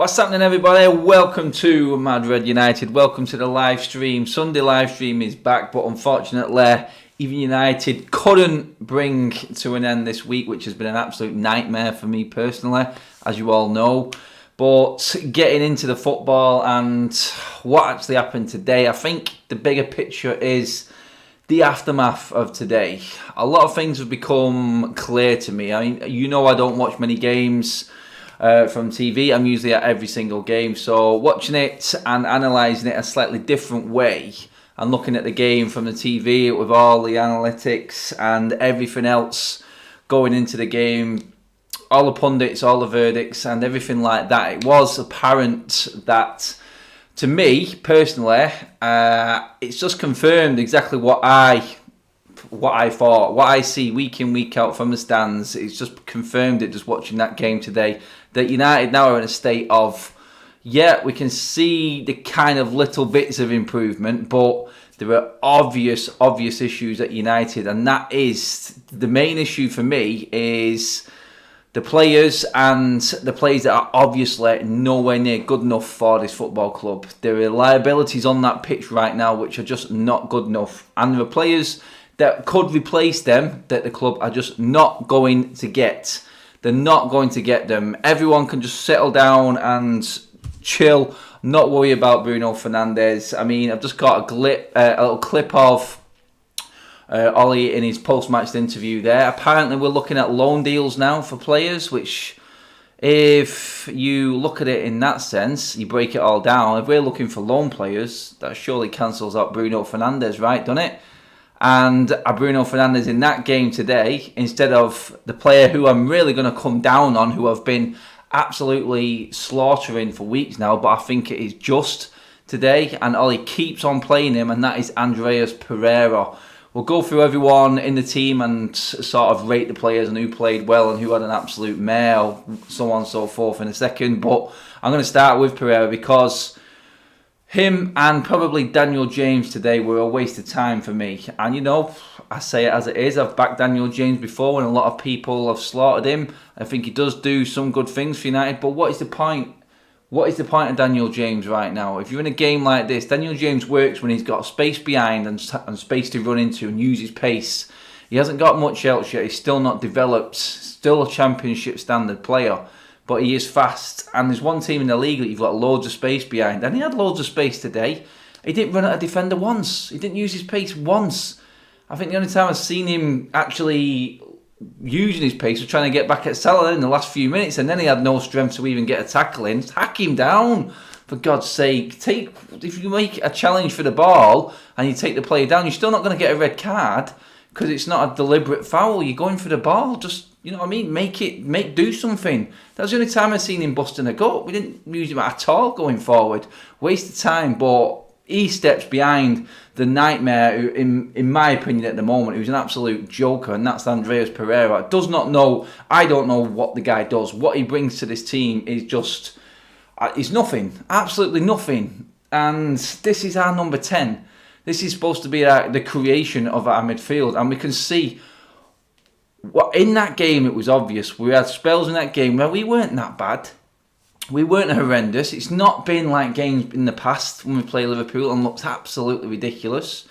What's happening, everybody? Welcome to Mad Red United. Welcome to the live stream. Sunday live stream is back, but unfortunately, even United couldn't bring to an end this week, which has been an absolute nightmare for me personally, as you all know. But getting into the football and what actually happened today, I think the bigger picture is the aftermath of today. A lot of things have become clear to me. I mean, you know, I don't watch many games from TV. I'm usually at every single game, so watching it and analysing it a slightly different way and looking at the game from the TV with all the analytics and everything else going into the game, all the pundits, all the verdicts and everything like that, it was apparent that, to me personally, it's just confirmed exactly what I thought, what I see week in, week out from the stands. It's just confirmed it just watching that game today, that United now are in a state of, yeah, we can see the kind of little bits of improvement, but there are obvious issues at United, and that is the main issue for me is the players, and the players that are obviously nowhere near good enough for this football club. There are liabilities on that pitch right now which are just not good enough, and there are players that could replace them that the club are just not going to get. They're not going to get them. Everyone can just settle down and chill, not worry about Bruno Fernandes. I mean, I've just got a little clip of Ollie in his post-match interview there. Apparently, we're looking at loan deals now for players, which, if you look at it in that sense, you break it all down. If we're looking for loan players, that surely cancels out Bruno Fernandes, right? Doesn't it? And Bruno Fernandes in that game today, instead of the player who I'm really going to come down on, who I've been absolutely slaughtering for weeks now, but I think it is just today, and Ollie keeps on playing him, and that is Andreas Pereira. We'll go through everyone in the team and sort of rate the players and who played well and who had an absolute mare, so on and so forth in a second. But I'm going to start with Pereira because him and probably Daniel James today were a waste of time for me. And you know, I say it as it is. I've backed Daniel James before when a lot of people have slaughtered him. I think he does do some good things for United. But what is the point? What is the point of Daniel James right now? If you're in a game like this, Daniel James works when he's got space behind and space to run into and use his pace. He hasn't got much else yet. He's still not developed. Still a championship standard player. But he is fast. And there's one team in the league that you've got loads of space behind. And he had loads of space today. He didn't run at a defender once. He didn't use his pace once. I think the only time I've seen him actually using his pace was trying to get back at Salah in the last few minutes, and then he had no strength to even get a tackle in. Hack him down, for God's sake. If you make a challenge for the ball and you take the player down, you're still not going to get a red card because it's not a deliberate foul. You're going for the ball. Just, you know what I mean? Do something. That was the only time I've seen him busting a gut. We didn't use him at all going forward. Waste of time, but he steps behind the nightmare who, in my opinion at the moment, who's an absolute joker, and that's Andreas Pereira. I don't know what the guy does. What he brings to this team is just, it's nothing. Absolutely nothing. And this is our number 10. This is supposed to be the creation of our midfield. And we can see, in that game it was obvious. We had spells in that game where we weren't that bad. We weren't horrendous. It's not been like games in the past when we play Liverpool and looked absolutely ridiculous.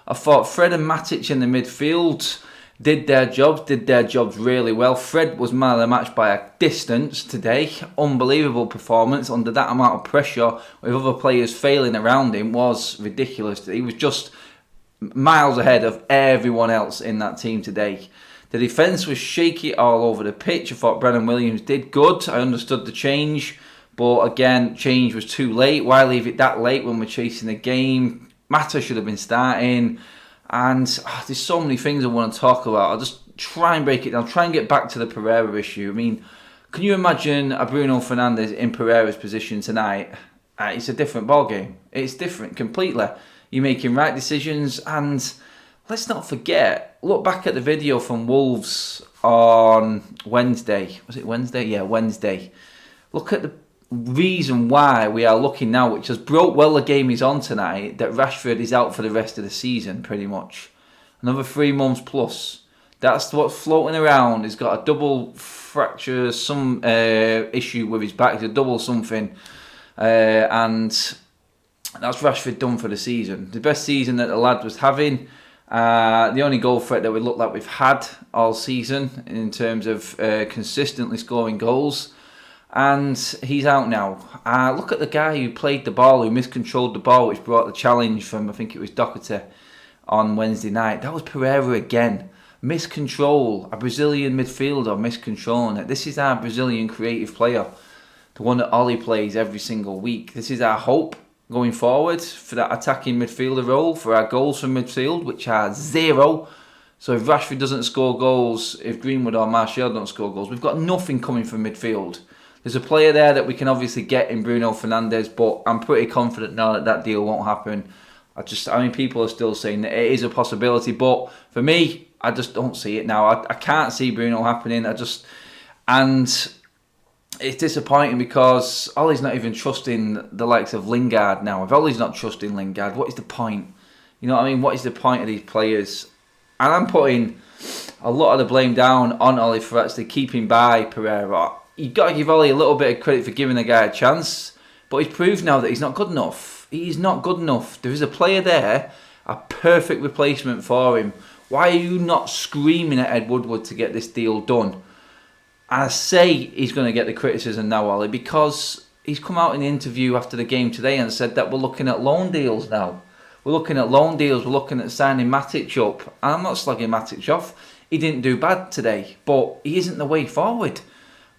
I thought Fred and Matic in the midfield did their jobs really well. Fred was man of the match by a distance today. Unbelievable performance under that amount of pressure with other players failing around him was ridiculous. He was just miles ahead of everyone else in that team today. The defence was shaky all over the pitch. I thought Brennan Williams did good. I understood the change. But again, change was too late. Why leave it that late when we're chasing the game? Mata should have been starting. And there's so many things I want to talk about. I'll just try and break it down. Try and get back to the Pereira issue. I mean, can you imagine a Bruno Fernandes in Pereira's position tonight? It's a different ballgame. It's different completely. You're making right decisions, and let's not forget, look back at the video from Wolves on Wednesday. Was it Wednesday? Yeah, Wednesday. Look at the reason why we are looking now, which has broke well the game is on tonight, that Rashford is out for the rest of the season, pretty much. Another 3 months plus. That's what's floating around. He's got a double fracture, some issue with his back. It's a double something. And that's Rashford done for the season. The best season that the lad was having. The only goal threat that we look like we've had all season in terms of consistently scoring goals. And he's out now. Look at the guy who played the ball, who miscontrolled the ball, which brought the challenge from, I think it was Doherty on Wednesday night. That was Pereira again. Miscontrol. A Brazilian midfielder miscontrolling it. This is our Brazilian creative player. The one that Ollie plays every single week. This is our hope going forward for that attacking midfielder role, for our goals from midfield, which are 0. So if Rashford doesn't score goals, if Greenwood or Martial don't score goals, we've got nothing coming from midfield. There's a player there that we can obviously get in Bruno Fernandes, but I'm pretty confident now that that deal won't happen. I mean, people are still saying that it is a possibility, but for me, I just don't see it now. I can't see Bruno happening. And it's disappointing because Ollie's not even trusting the likes of Lingard now. If Ollie's not trusting Lingard, what is the point? You know what I mean? What is the point of these players? And I'm putting a lot of the blame down on Ollie for actually keeping by Pereira. You've got to give Ollie a little bit of credit for giving the guy a chance, but he's proved now that he's not good enough. He's not good enough. There is a player there, a perfect replacement for him. Why are you not screaming at Ed Woodward to get this deal done? I say he's going to get the criticism now, Ollie, because he's come out in the interview after the game today and said that we're looking at loan deals now. We're looking at loan deals. We're looking at signing Matic up. And I'm not slagging Matic off. He didn't do bad today, but he isn't the way forward.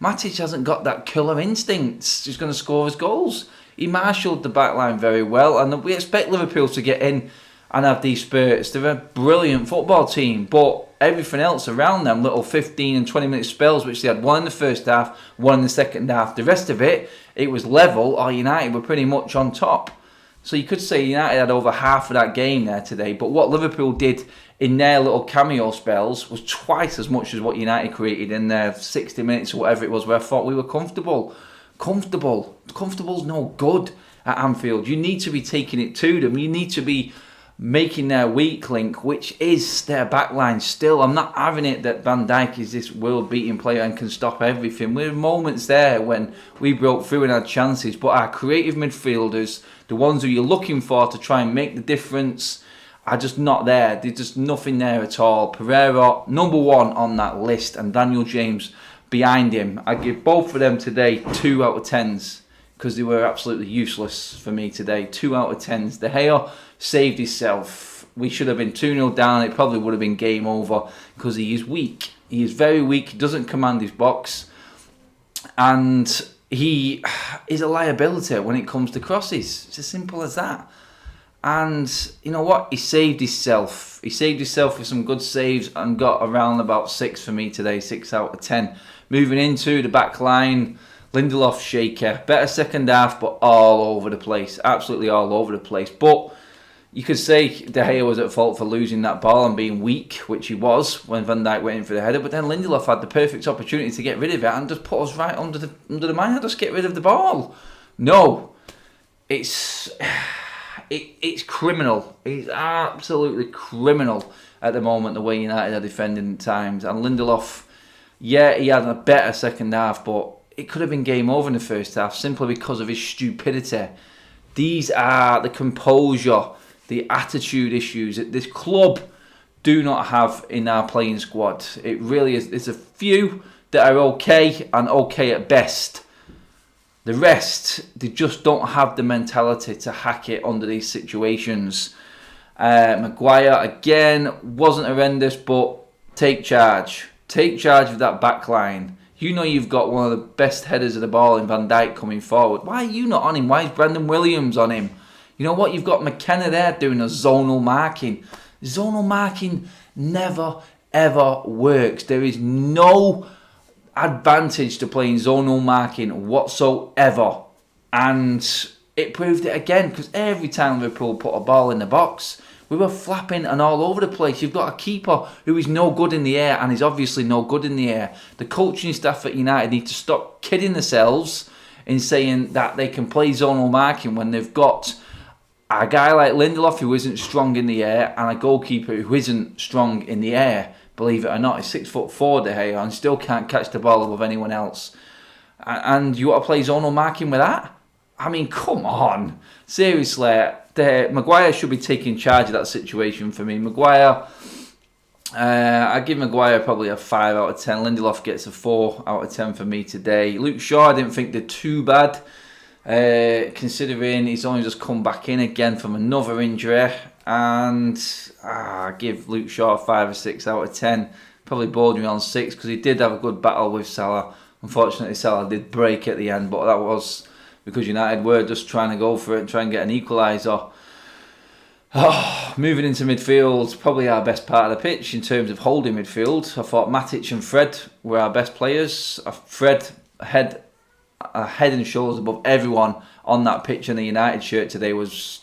Matic hasn't got that killer instinct. He's going to score his goals. He marshalled the back line very well, and we expect Liverpool to get in and have these spurts. They're a brilliant football team, but everything else around them, little 15 and 20 minute spells, which they had one in the first half, one in the second half. The rest of it, it was level, or United were pretty much on top. So you could say United had over half of that game there today, but what Liverpool did in their little cameo spells was twice as much as what United created in their 60 minutes or whatever it was, where I thought we were comfortable. Comfortable's no good at Anfield. You need to be taking it to them. You need to be making their weak link, which is their backline still. I'm not having it that Van Dijk is this world-beating player and can stop everything. There were moments there when we broke through and had chances, but our creative midfielders, the ones who you're looking for to try and make the difference, are just not there. There's just nothing there at all. Pereira, number 1 on that list, and Daniel James behind him. I give both of them today 2 out of 10s because they were absolutely useless for me today. 2 out of 10s. De Gea saved himself. We should have been 2-0 down. It probably would have been game over because he is weak. He is very weak. He doesn't command his box. And he is a liability when it comes to crosses. It's as simple as that. And you know what? He saved himself. He saved himself with some good saves and got around about 6 for me today. 6 out of 10. Moving into the back line, Lindelof shaker. Better second half, but all over the place. Absolutely all over the place. But you could say De Gea was at fault for losing that ball and being weak, which he was when Van Dijk went in for the header. But then Lindelof had the perfect opportunity to get rid of it and just put us right under the man. Just get rid of the ball. No, it's criminal. It's absolutely criminal at the moment, the way United are defending at times. And Lindelof, yeah, he had a better second half, but it could have been game over in the first half simply because of his stupidity. These are the composure, the attitude issues that this club do not have in our playing squad. It really is. There's a few that are okay and okay at best. The rest, they just don't have the mentality to hack it under these situations. Maguire, again, wasn't horrendous, but take charge. Take charge of that back line. You know you've got one of the best headers of the ball in Van Dijk coming forward. Why are you not on him? Why is Brandon Williams on him? You know what? You've got McKenna there doing a zonal marking. Zonal marking never, ever works. There is no advantage to playing zonal marking whatsoever. And it proved it again, because every time Liverpool put a ball in the box, we were flapping and all over the place. You've got a keeper who is no good in the air and is obviously no good in the air. The coaching staff at United need to stop kidding themselves in saying that they can play zonal marking when they've got a guy like Lindelof who isn't strong in the air and a goalkeeper who isn't strong in the air. believe it or not. He's 6'4", De Gea, and still can't catch the ball above anyone else. And you want to play zonal marking with that? I mean, come on. Seriously, Maguire should be taking charge of that situation for me. Maguire, I give Maguire probably a 5 out of 10. Lindelof gets a 4 out of 10 for me today. Luke Shaw, I didn't think did too bad, considering he's only just come back in again from another injury. And I give Luke Shaw a 5 or 6 out of 10. Probably bordering on 6 because he did have a good battle with Salah. Unfortunately, Salah did break at the end, but that was because United were just trying to go for it and try and get an equaliser. Moving into midfield, probably our best part of the pitch in terms of holding midfield. I thought Matic and Fred were our best players. Fred head and shoulders above everyone on that pitch in the United shirt today. Was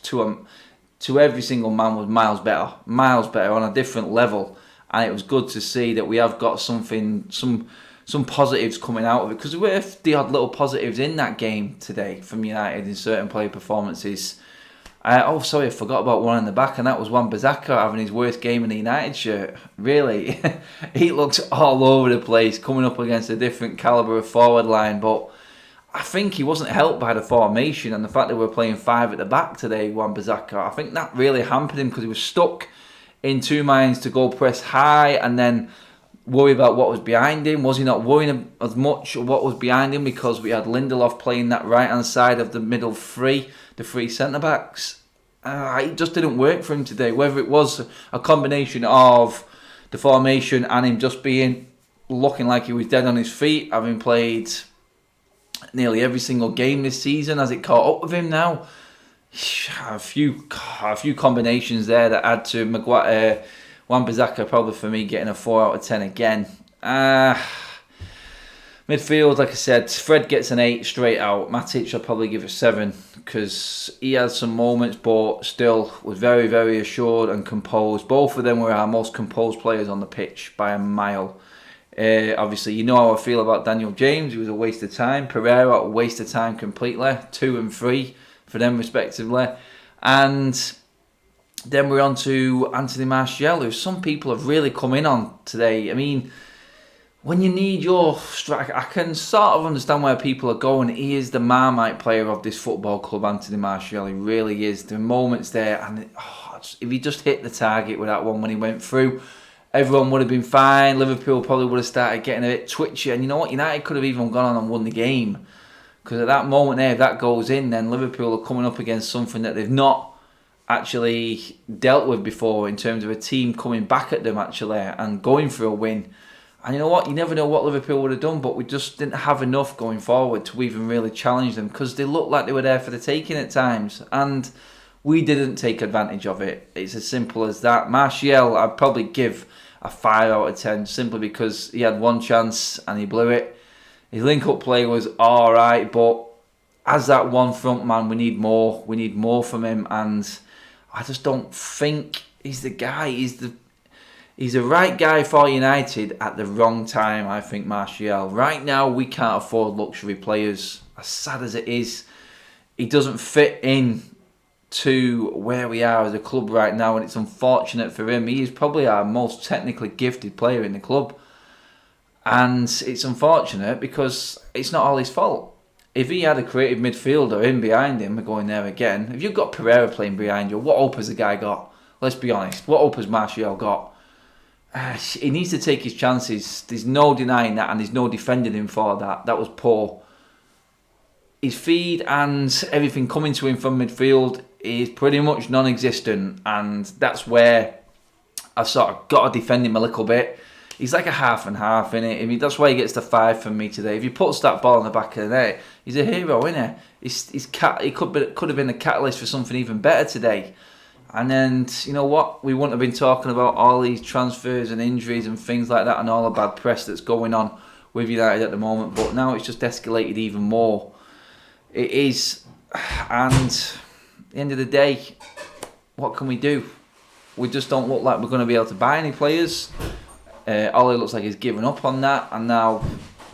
to every single man was miles better on a different level, and it was good to see that we have got some positives coming out of it, because there were the odd little positives in that game today from United in certain player performances. I forgot about one in the back, and that was Wan-Bissaka having his worst game in the United shirt. Really, he looks all over the place, coming up against a different calibre of forward line, but I think he wasn't helped by the formation and the fact that we're playing 5 at the back today, Wan-Bissaka. I think that really hampered him because he was stuck in two minds to go press high and then worry about what was behind him. Was he not worrying as much of what was behind him because we had Lindelof playing that right-hand side of the middle three, the 3 centre-backs? It just didn't work for him today. Whether it was a combination of the formation and him just looking like he was dead on his feet, having played nearly every single game this season, as it caught up with him now. A few combinations there that add to Wan-Bissaka probably for me getting a 4 out of 10 again. Midfield, like I said, Fred gets an 8 straight out. Matic, I'll probably give it 7 because he had some moments but still was very, very assured and composed. Both of them were our most composed players on the pitch by a mile. Obviously, you know how I feel about Daniel James. He was a waste of time. Pereira, a waste of time completely. 2 and 3 for them respectively. And then we're on to Anthony Martial, who some people have really come in on today. I mean, when you need your striker, I can sort of understand where people are going. He is the Marmite player of this football club, Anthony Martial. He really is. There are moments there, and if he just hit the target with that one when he went through, everyone would have been fine. Liverpool probably would have started getting a bit twitchy. And you know what? United could have even gone on and won the game. Because at that moment there, if that goes in, then Liverpool are coming up against something that they've not actually dealt with before in terms of a team coming back at them actually and going for a win. And you know what? You never know what Liverpool would have done, but we just didn't have enough going forward to even really challenge them because they looked like they were there for the taking at times. And we didn't take advantage of it. It's as simple as that. Martial, I'd probably give a 5 out of 10 simply because he had one chance and he blew it. His link-up play was alright, but as that one front man, we need more. We need more from him, and I just don't think he's the guy. He's the right guy for United at the wrong time, I think, Martial. Right now, we can't afford luxury players. As sad as it is, he doesn't fit in to where we are as a club right now, and it's unfortunate for him. He is probably our most technically gifted player in the club. And it's unfortunate because it's not all his fault. If he had a creative midfielder in behind him, we're going there again. If you've got Pereira playing behind you, what hope has the guy got? Let's be honest. What hope has Martial got? He needs to take his chances. There's no denying that, and there's no defending him for that. That was poor. His feed and everything coming to him from midfield is pretty much non-existent, and that's where I sort of got to defend him a little bit. He's like a half and half, innit? I mean, that's why he gets the 5 from me today. If he puts that ball in the back of the net, he's a hero, innit? He could have been the catalyst for something even better today. And then, you know what? We wouldn't have been talking about all these transfers and injuries and things like that and all the bad press that's going on with United at the moment. But now it's just escalated even more. It is. And at the end of the day, what can we do? We just don't look like we're going to be able to buy any players. Ollie looks like he's given up on that, and now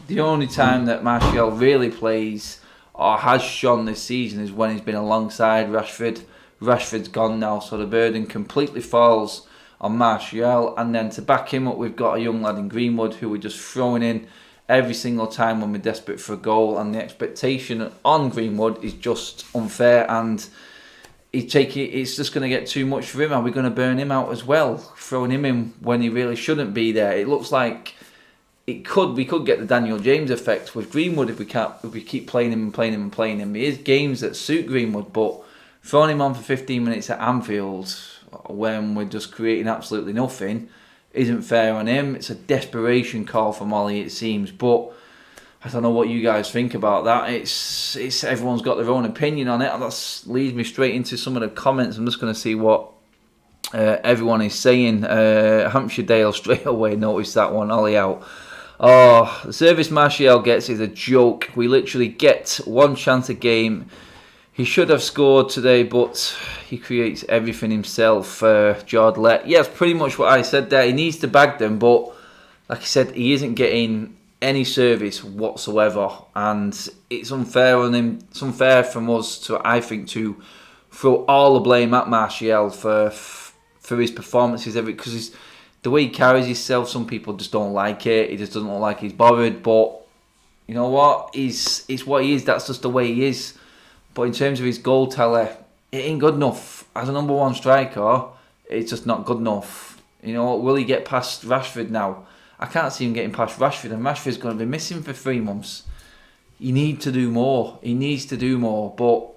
the only time that Martial really plays or has shone this season is when he's been alongside Rashford. Rashford's gone now, so the burden completely falls on Martial, and then to back him up, we've got a young lad in Greenwood who we're just throwing in every single time when we're desperate for a goal, and the expectation on Greenwood is just unfair, and it's just going to get too much for him. Are we going to burn him out as well, throwing him in when he really shouldn't be there? It looks like we could get the Daniel James effect with Greenwood if we keep playing him and playing him and playing him. It is games that suit Greenwood, but throwing him on for 15 minutes at Anfield when we're just creating absolutely nothing isn't fair on him. It's a desperation call from Ollie, it seems, but I don't know what you guys think about that. It's everyone's got their own opinion on it. That leads me straight into some of the comments. I'm just going to see what everyone is saying. Hampshire Dale straight away noticed that one. Ollie out. Oh, the service Martial gets is a joke. We literally get one chance a game. He should have scored today, but he creates everything himself. Jardlet. Yeah, that's pretty much what I said there. He needs to bag them, but like I said, he isn't getting any service whatsoever, and it's unfair on him. It's unfair from us to, I think, to throw all the blame at Martial for his performances because the way he carries himself. Some people just don't like it. He just doesn't look like he's bothered, but you know what? He's what he is. That's just the way he is. But in terms of his goal teller, it ain't good enough. As a number one striker, it's just not good enough. You know, will he get past Rashford now? I can't see him getting past Rashford, and Rashford's going to be missing for 3 months. You need to do more. He needs to do more, but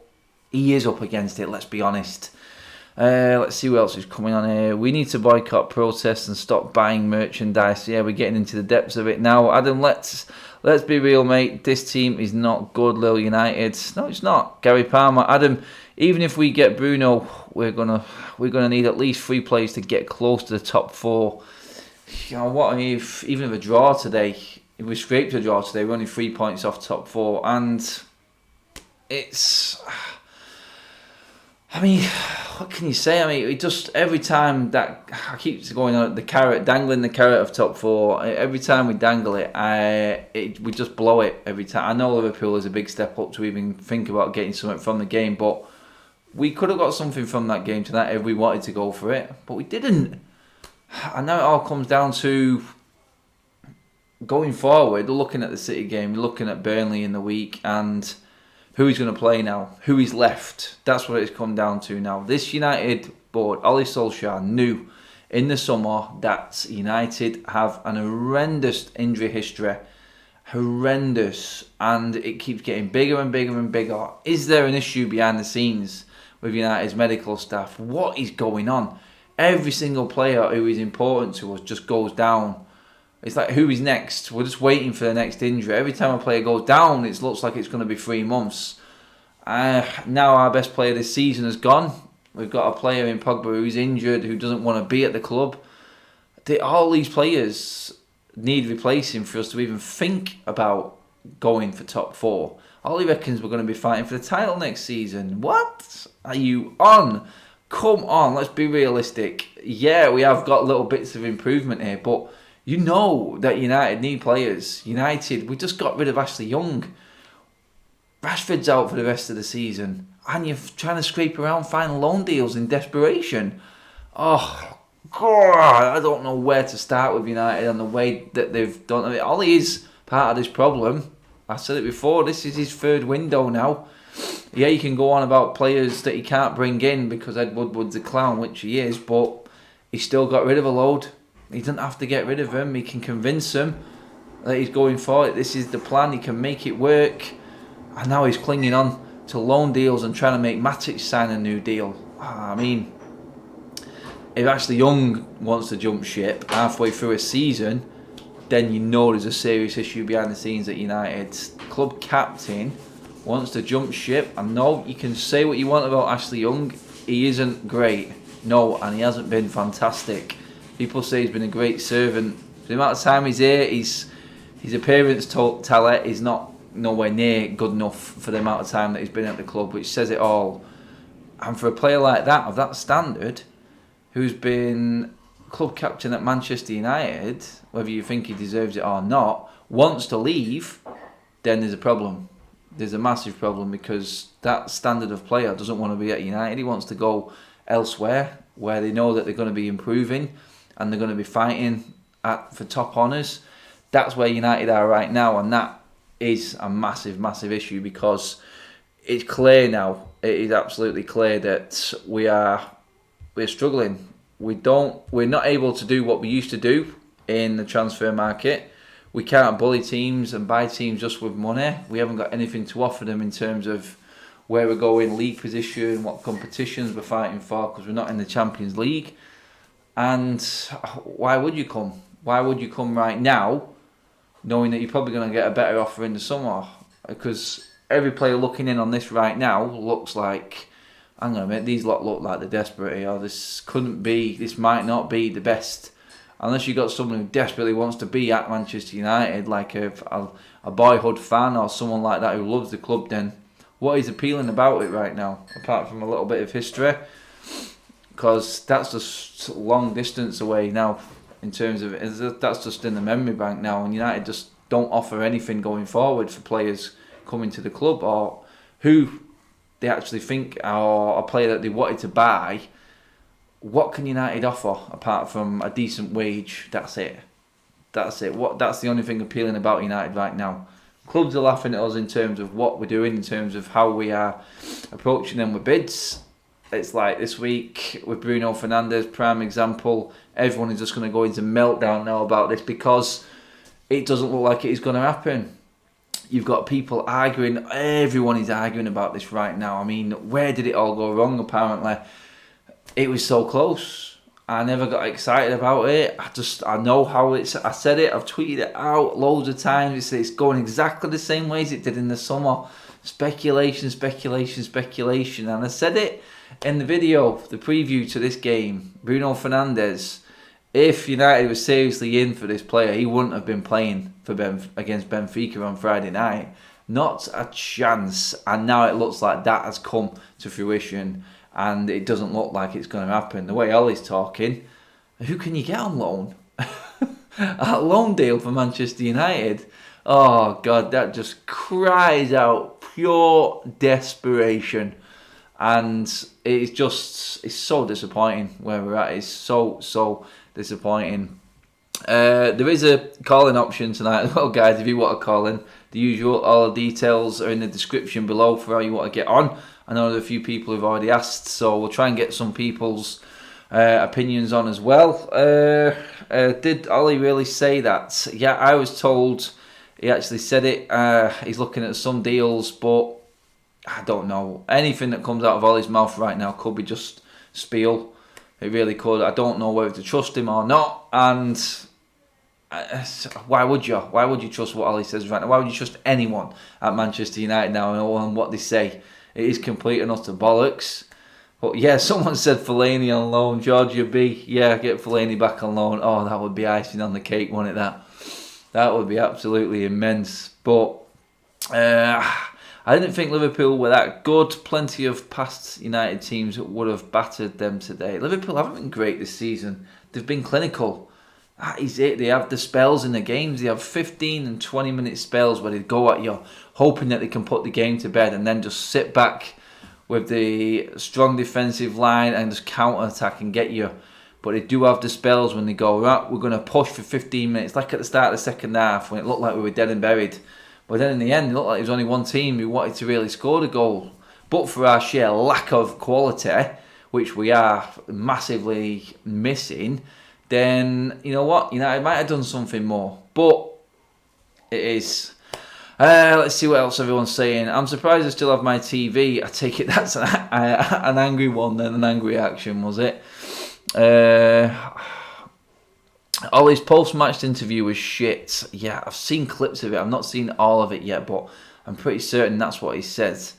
he is up against it, let's be honest. Let's see who else is coming on here. We need to boycott protests and stop buying merchandise. Yeah, we're getting into the depths of it now. Adam, let's be real, mate. This team is not good, Lille United. No, it's not. Gary Palmer. Adam, even if we get Bruno, we're gonna need at least 3 players to get close to the top 4. You know what? I mean, even if a draw today, if we scraped a draw today, we're only 3 points off top 4, and it's. I mean, what can you say? I mean, it just every time that I keep going on dangling the carrot of top 4. Every time we dangle it, we just blow it every time. I know Liverpool is a big step up to even think about getting something from the game, but we could have got something from that game tonight if we wanted to go for it, but we didn't. And now it all comes down to going forward, looking at the City game, looking at Burnley in the week, and who he's going to play now, who he's left. That's what it's come down to now. This United board, Ole Solskjaer, knew in the summer that United have an horrendous injury history. Horrendous. And it keeps getting bigger and bigger and bigger. Is there an issue behind the scenes with United's medical staff? What is going on? Every single player who is important to us just goes down. It's like, who is next? We're just waiting for the next injury. Every time a player goes down, it looks like it's going to be 3 months. Now our best player this season is gone. We've got a player in Pogba who's injured, who doesn't want to be at the club. All these players need replacing for us to even think about going for top 4. All he reckons we're going to be fighting for the title next season. What are you on? Come on, let's be realistic. Yeah, we have got little bits of improvement here, but you know that United need players. United, we just got rid of Ashley Young. Rashford's out for the rest of the season, and you're trying to scrape around, find loan deals in desperation. Oh, God, I don't know where to start with United and the way that they've done it. Ollie is part of this problem. I said it before, this is his 3rd window now. Yeah, you can go on about players that he can't bring in because Ed Woodward's a clown, which he is, but he's still got rid of a load. He doesn't have to get rid of them. He can convince them that he's going for it. This is the plan. He can make it work. And now he's clinging on to loan deals and trying to make Matic sign a new deal. I mean, if Ashley Young wants to jump ship halfway through a season, then you know there's a serious issue behind the scenes at United. Club captain wants to jump ship. I know you can say what you want about Ashley Young. He isn't great. No, and he hasn't been fantastic. People say he's been a great servant. The amount of time he's here, his appearance teller is nowhere near good enough for the amount of time that he's been at the club, which says it all. And for a player like that, of that standard, who's been club captain at Manchester United, whether you think he deserves it or not, wants to leave, then there's a problem. There's a massive problem, because that standard of player doesn't want to be at United. He wants to go elsewhere. where they know that they're going to be improving and they're going to be fighting for top honours. That's where United are right now, and that is a massive, massive issue, because it's clear now. It is absolutely clear that we're struggling. We're not able to do what we used to do in the transfer market. We can't bully teams and buy teams just with money. We haven't got anything to offer them in terms of where we're going, league position, what competitions we're fighting for, because we're not in the Champions League. And why would you come? Why would you come right now, knowing that you're probably going to get a better offer in the summer? Because every player looking in on this right now looks like, hang on a minute, these lot look like they're desperate here. This might not be the best. Unless you've got someone who desperately wants to be at Manchester United, like a boyhood fan or someone like that who loves the club, then what is appealing about it right now, apart from a little bit of history? Because that's just long distance away now, in terms of that's just in the memory bank now, and United just don't offer anything going forward for players coming to the club, or who they actually think are a player that they wanted to buy. What can United offer apart from a decent wage? That's it. That's the only thing appealing about United right now. Clubs are laughing at us in terms of what we're doing, in terms of how we are approaching them with bids. It's like this week with Bruno Fernandes, prime example. Everyone is just going to go into meltdown now about this, because it doesn't look like it is going to happen. You've got people arguing. Everyone is arguing about this right now. I mean, where did it all go wrong? Apparently, it was so close. I never got excited about it. I know how I said it. I've tweeted it out loads of times. It's going exactly the same way as it did in the summer. Speculation. And I said it in the video, the preview to this game. Bruno Fernandes, if United was seriously in for this player, he wouldn't have been playing against Benfica on Friday night. Not a chance. And now it looks like that has come to fruition, and it doesn't look like it's going to happen. The way Ollie's talking, who can you get on loan? A loan deal for Manchester United? Oh, God, that just cries out pure desperation. And it's so disappointing where we're at. It's so disappointing. There is a call-in option tonight as well, guys. If you want to call in, the usual, all the details are in the description below for how you want to get on. I know there's a few people who've already asked, so we'll try and get some people's opinions on as well. Did Ollie really say that? Yeah, I was told he actually said it. He's looking at some deals, but I don't know. Anything that comes out of Ollie's mouth right now could be just spiel. It really could. I don't know whether to trust him or not. And why would you? Why would you trust what Ollie says right now? Why would you trust anyone at Manchester United now and what they say? It is complete and utter bollocks. But yeah, someone said Fellaini on loan. Georgia B. Yeah, get Fellaini back on loan. Oh, that would be icing on the cake, wouldn't it? That would be absolutely immense. But I didn't think Liverpool were that good. Plenty of past United teams would have battered them today. Liverpool haven't been great this season. They've been clinical. That is it. They have the spells in the games. They have 15 and 20 minute spells where they go at you, hoping that they can put the game to bed, and then just sit back with the strong defensive line and just counter-attack and get you. But they do have the spells when they go, right, we're going to push for 15 minutes, like at the start of the second half when it looked like we were dead and buried. But then in the end, it looked like there was only one team who wanted to really score the goal. But for our sheer lack of quality, which we are massively missing, then, you know what, United might have done something more. But it is. Let's see what else everyone's saying. I'm surprised I still have my TV. I take it that's an angry one then, an angry action, was it? Ollie's post-match interview was shit. Yeah, I've seen clips of it. I've not seen all of it yet, but I'm pretty certain that's what he says.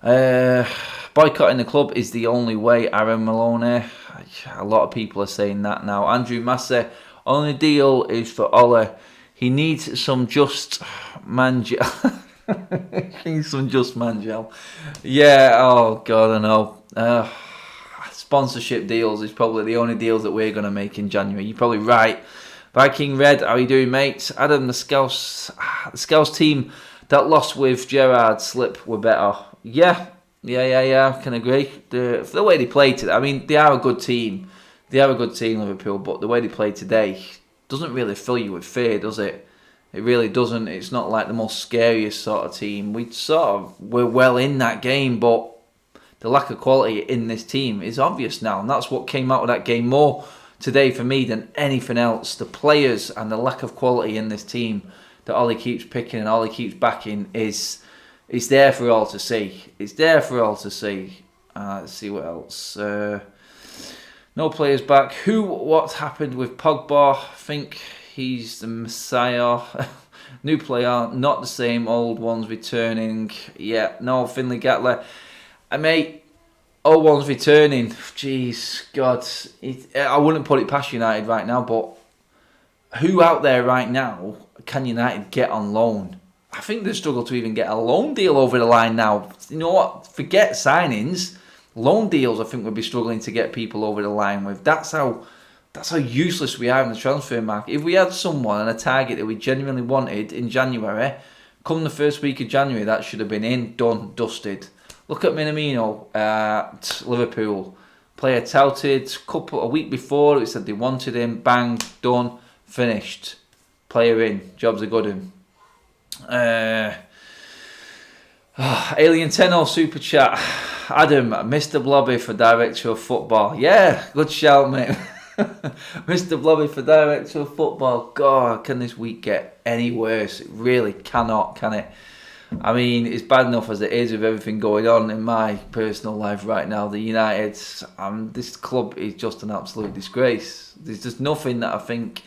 Boycotting the club is the only way, Aaron Maloney. A lot of people are saying that now. Andrew Massey, only deal is for Ollie. He needs some just man-gel. He needs some just man-gel. Yeah, oh God, I know. Sponsorship deals is probably the only deals that we're going to make in January. You're probably right. Viking Red, how you doing, mate? Adam, the Scouse team that lost with Gerrard slip were better. Yeah, Yeah, I can agree. For the way they played today, I mean, they are a good team. They are a good team, Liverpool, but the way they played today doesn't really fill you with fear, does it? It really doesn't. It's not like the most scariest sort of team. We sort of were well in that game, but the lack of quality in this team is obvious now, and that's what came out of that game more today for me than anything else. The players and the lack of quality in this team that Ollie keeps picking and Ollie keeps backing is there for all to see. It's there for all to see. Let's see what else. No players back. What's happened with Pogba? I think he's the Messiah. New player, not the same. Old ones returning. Yeah, no, Finley Gatler. Mate, old ones returning. Jeez, God. I wouldn't put it past United right now, but who out there right now can United get on loan? I think they struggle to even get a loan deal over the line now. You know what? Forget signings. Loan deals, I think, would be struggling to get people over the line with. That's how useless we are in the transfer market. If we had someone and a target that we genuinely wanted in January, come the first week of January, that should have been in, done, dusted. Look at Minamino at Liverpool. Player touted, a week before, it said they wanted him, bang, done, finished. Player in, job's a good one. Alien Tenno Super Chat. Adam, Mr. Blobby for Director of Football. Yeah, good shout, mate. Mr. Blobby for Director of Football. God, can this week get any worse? It really cannot, can it? I mean, it's bad enough as it is with everything going on in my personal life right now. The United, this club is just an absolute disgrace. There's just nothing that I think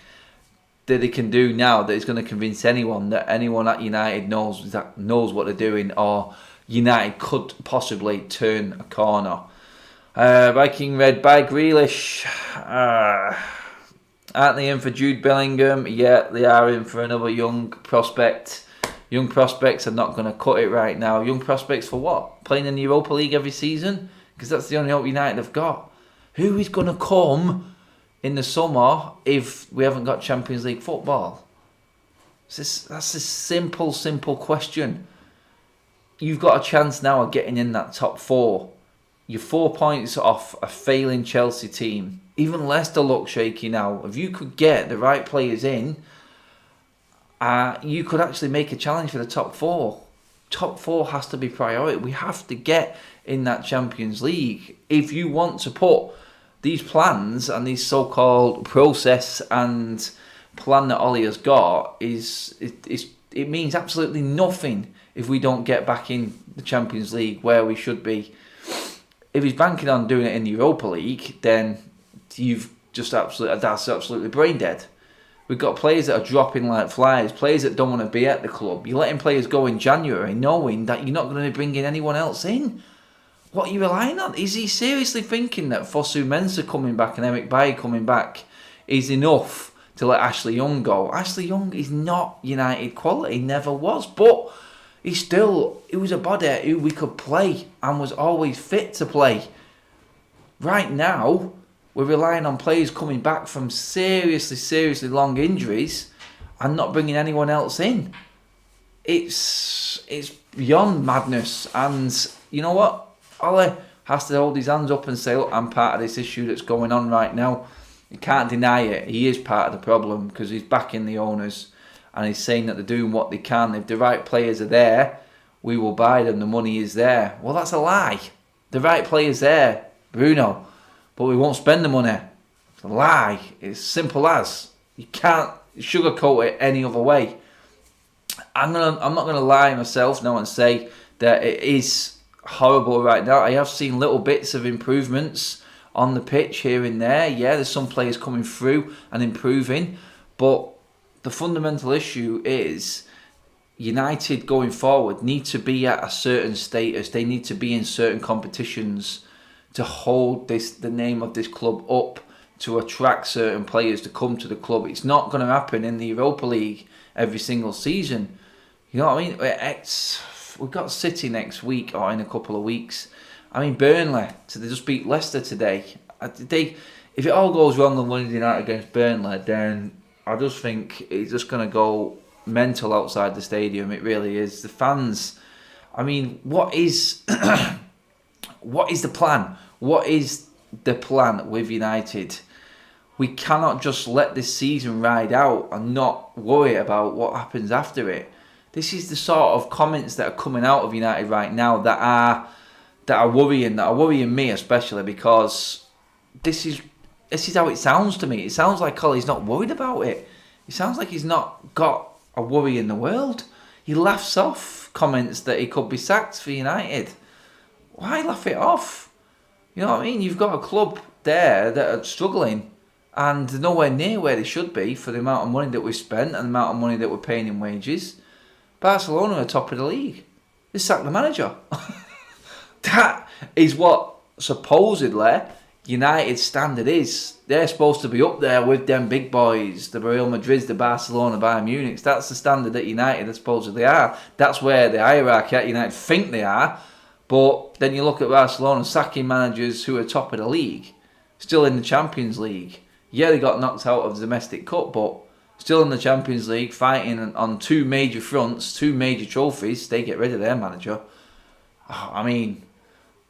that they can do now that is going to convince anyone that anyone at United knows what they're doing, or United could possibly turn a corner. Viking Red by Grealish. Aren't they in for Jude Bellingham? Yeah, they are in for another young prospect. Young prospects are not going to cut it right now. Young prospects for what? Playing in the Europa League every season? Because that's the only hope United have got. Who is going to come in the summer if we haven't got Champions League football? That's a simple question. You've got a chance now of getting in that top four. You're 4 points off a failing Chelsea team. Even Leicester look shaky now. If you could get the right players in, you could actually make a challenge for the top four. Top four has to be priority. We have to get in that Champions League. If you want to put these plans and these so-called process and plan that Ollie has got, it means absolutely nothing if we don't get back in the Champions League where we should be. If he's banking on doing it in the Europa League, then that's absolutely brain dead. We've got players that are dropping like flies, players that don't want to be at the club. You're letting players go in January knowing that you're not going to be bringing anyone else in. What are you relying on? Is he seriously thinking that Fosu Mensah coming back and Eric Bailly coming back is enough to let Ashley Young go? Ashley Young is not United quality, never was, but he was a body who we could play and was always fit to play. Right now, we're relying on players coming back from seriously long injuries and not bringing anyone else in. It's beyond madness, and you know what? Ollie has to hold his hands up and say, look, I'm part of this issue that's going on right now. You can't deny it. He is part of the problem because he's backing the owners and he's saying that they're doing what they can. If the right players are there, we will buy them. The money is there. Well, that's a lie. The right players there, Bruno, but we won't spend the money. It's a lie. It's simple as. You can't sugarcoat it any other way. I'm not gonna lie myself now and say that it is horrible right now. I have seen little bits of improvements on the pitch here and there. Yeah, there's some players coming through and improving, but the fundamental issue is United going forward need to be at a certain status. They need to be in certain competitions to hold the name of this club up, to attract certain players to come to the club. It's not going to happen in the Europa League every single season. You know what I mean? We've got City next week or in a couple of weeks. I mean, Burnley, so they just beat Leicester today. If it all goes wrong on Monday night against Burnley, then I just think it's just going to go mental outside the stadium. It really is. The fans, I mean, what is what is the plan? What is the plan with United? We cannot just let this season ride out and not worry about what happens after it. This is the sort of comments that are coming out of United right now that are worrying me especially, because this is how it sounds to me. It sounds like Ollie's not worried about it. It sounds like he's not got a worry in the world. He laughs off comments that he could be sacked for United. Why laugh it off? You know what I mean? You've got a club there that are struggling and nowhere near where they should be for the amount of money that we've spent and the amount of money that we're paying in wages. Barcelona are top of the league. They sacked the manager. That is what supposedly United's standard is. They're supposed to be up there with them big boys, the Real Madrids, the Barcelona, Bayern Munichs. That's the standard that United supposedly are. That's where the hierarchy at United think they are. But then you look at Barcelona sacking managers who are top of the league, still in the Champions League. Yeah, they got knocked out of the domestic cup, but still in the Champions League, fighting on two major fronts, two major trophies. They get rid of their manager. I mean,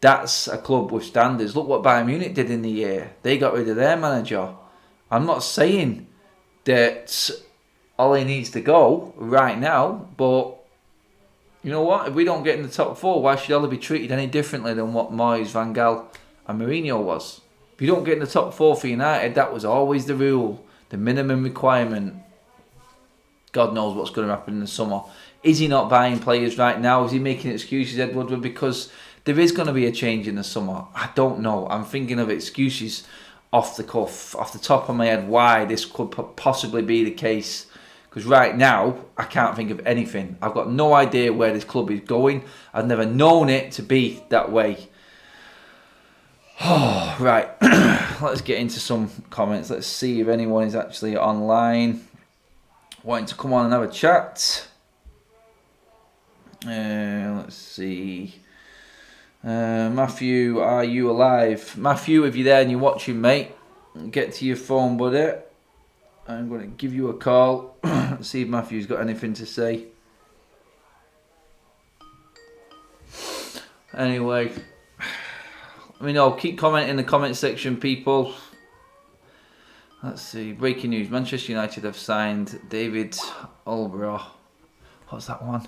that's a club with standards. Look what Bayern Munich did in the year. They got rid of their manager. I'm not saying that Ollie needs to go right now, but you know what? If we don't get in the top four, why should Ollie be treated any differently than what Moyes, Van Gaal and Mourinho was? If you don't get in the top four for United, that was always the rule, the minimum requirement. God knows what's going to happen in the summer. Is he not buying players right now? Is he making excuses, Ed Woodward, because there is going to be a change in the summer? I don't know. I'm thinking of excuses off the cuff, off the top of my head, why this could possibly be the case. Because right now, I can't think of anything. I've got no idea where this club is going. I've never known it to be that way. Oh, right. Let's get into some comments. Let's see if anyone is actually online wanting to come on and have a chat. Let's see. Matthew, are you alive? Matthew, if you're there and you're watching, mate, get to your phone, buddy. I'm going to give you a call. See if Matthew's got anything to say. Anyway, let me know. Keep commenting in the comment section, people. Let's see. Breaking news. Manchester United have signed David Olbrough. What's that one?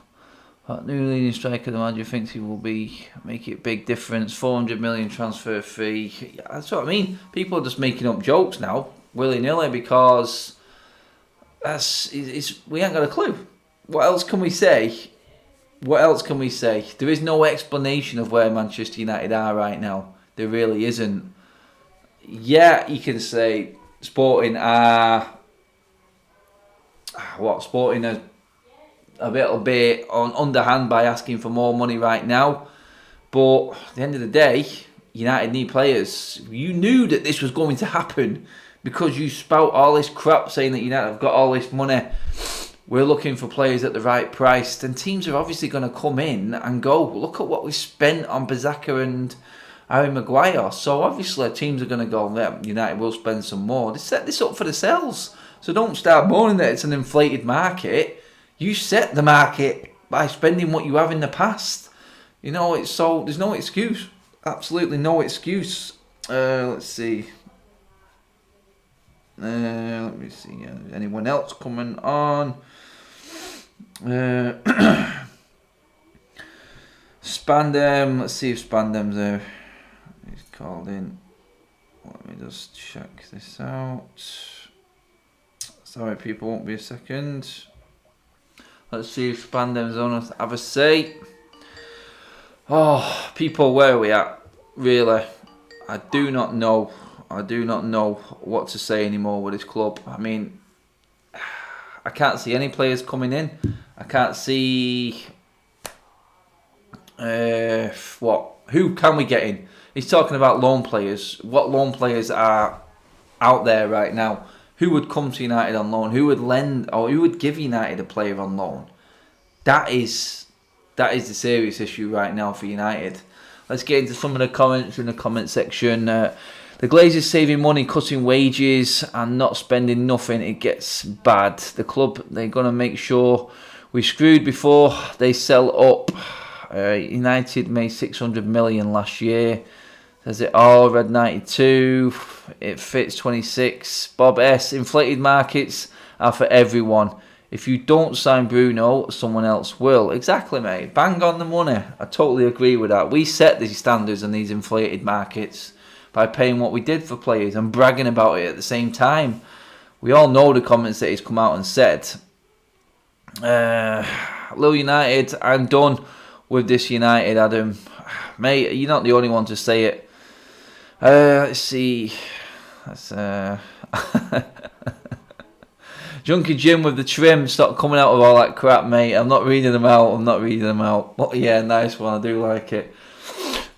That new leading striker, the manager thinks he will make it a big difference. 400 million transfer fee. Yeah, that's what I mean. People are just making up jokes now, willy-nilly, because we ain't got a clue. What else can we say? What else can we say? There is no explanation of where Manchester United are right now. There really isn't. Yeah, you can say Sporting are Sporting are a little bit on underhand by asking for more money right now, but at the end of the day, United need players. You knew that this was going to happen because you spout all this crap saying that United have got all this money. We're looking for players at the right price. Then teams are obviously going to come in and go, look at what we spent on Bazaka and Harry Maguire. So obviously teams are going to go, yeah, United will spend some more. They set this up for themselves. So don't start moaning that it's an inflated market. You set the market by spending what you have in the past. You know, there's no excuse. Absolutely no excuse. Let's see. Let me see. Anyone else coming on? Spandem. Let's see if Spandem's there. He's called in. Let me just check this out. Sorry, people, won't be a second. Let's see if Spandem's on us. Have a say. Oh, people, where are we at? Really, I do not know. I do not know what to say anymore with this club. I mean, I can't see any players coming in. I can't see who can we get in? He's talking about loan players. What loan players are out there right now? Who would come to United on loan? Who would lend or who would give United a player on loan? That is the serious issue right now for United. Let's get into some of the comments in the comment section. The Glazers saving money, cutting wages and not spending nothing. It gets bad. The club, they're going to make sure we're screwed before they sell up. United made 600 million last year. Says it all. Red 92. It fits 26. Bob S. Inflated markets are for everyone. If you don't sign Bruno, someone else will. Exactly, mate. Bang on the money. I totally agree with that. We set these standards and these inflated markets by paying what we did for players and bragging about it at the same time. We all know the comments that he's come out and said. Lil United, I'm done with this United, Adam. Mate, you're not the only one to say it. Let's see. Junkie Jim with the trim. Stop coming out with all that crap, mate. I'm not reading them out. But yeah, nice one. I do like it.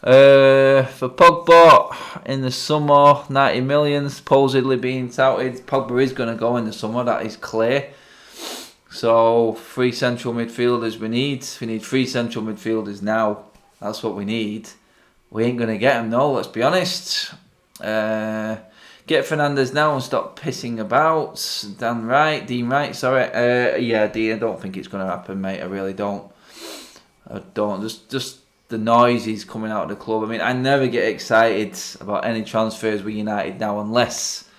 For Pogba in the summer, 90 million supposedly being touted. Pogba is going to go in the summer. That is clear. So 3 central midfielders we need. We need 3 central midfielders now. That's what we need. We ain't going to get them, no, let's be honest. Get Fernandez now and stop pissing about. Dean Wright, sorry. Yeah, Dean, I don't think it's going to happen, mate. I really don't. Just the noises coming out of the club. I mean, I never get excited about any transfers with United now unless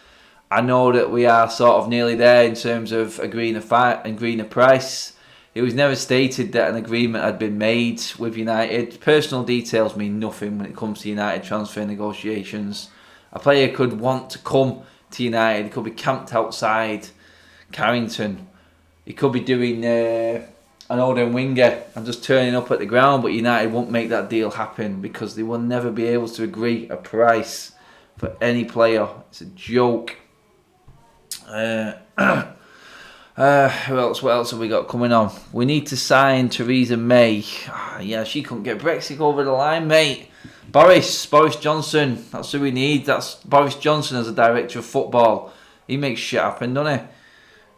I know that we are sort of nearly there in terms of agreeing a price. It was never stated that an agreement had been made with United. Personal details mean nothing when it comes to United transfer negotiations. A player could want to come to United. He could be camped outside Carrington. He could be doing an Oden winger and just turning up at the ground, but United won't make that deal happen because they will never be able to agree a price for any player. It's a joke. Who else? What else have we got coming on? We need to sign Theresa May. Yeah, she couldn't get Brexit over the line, mate. Boris Johnson. That's who we need. That's Boris Johnson as a director of football. He makes shit happen, doesn't he?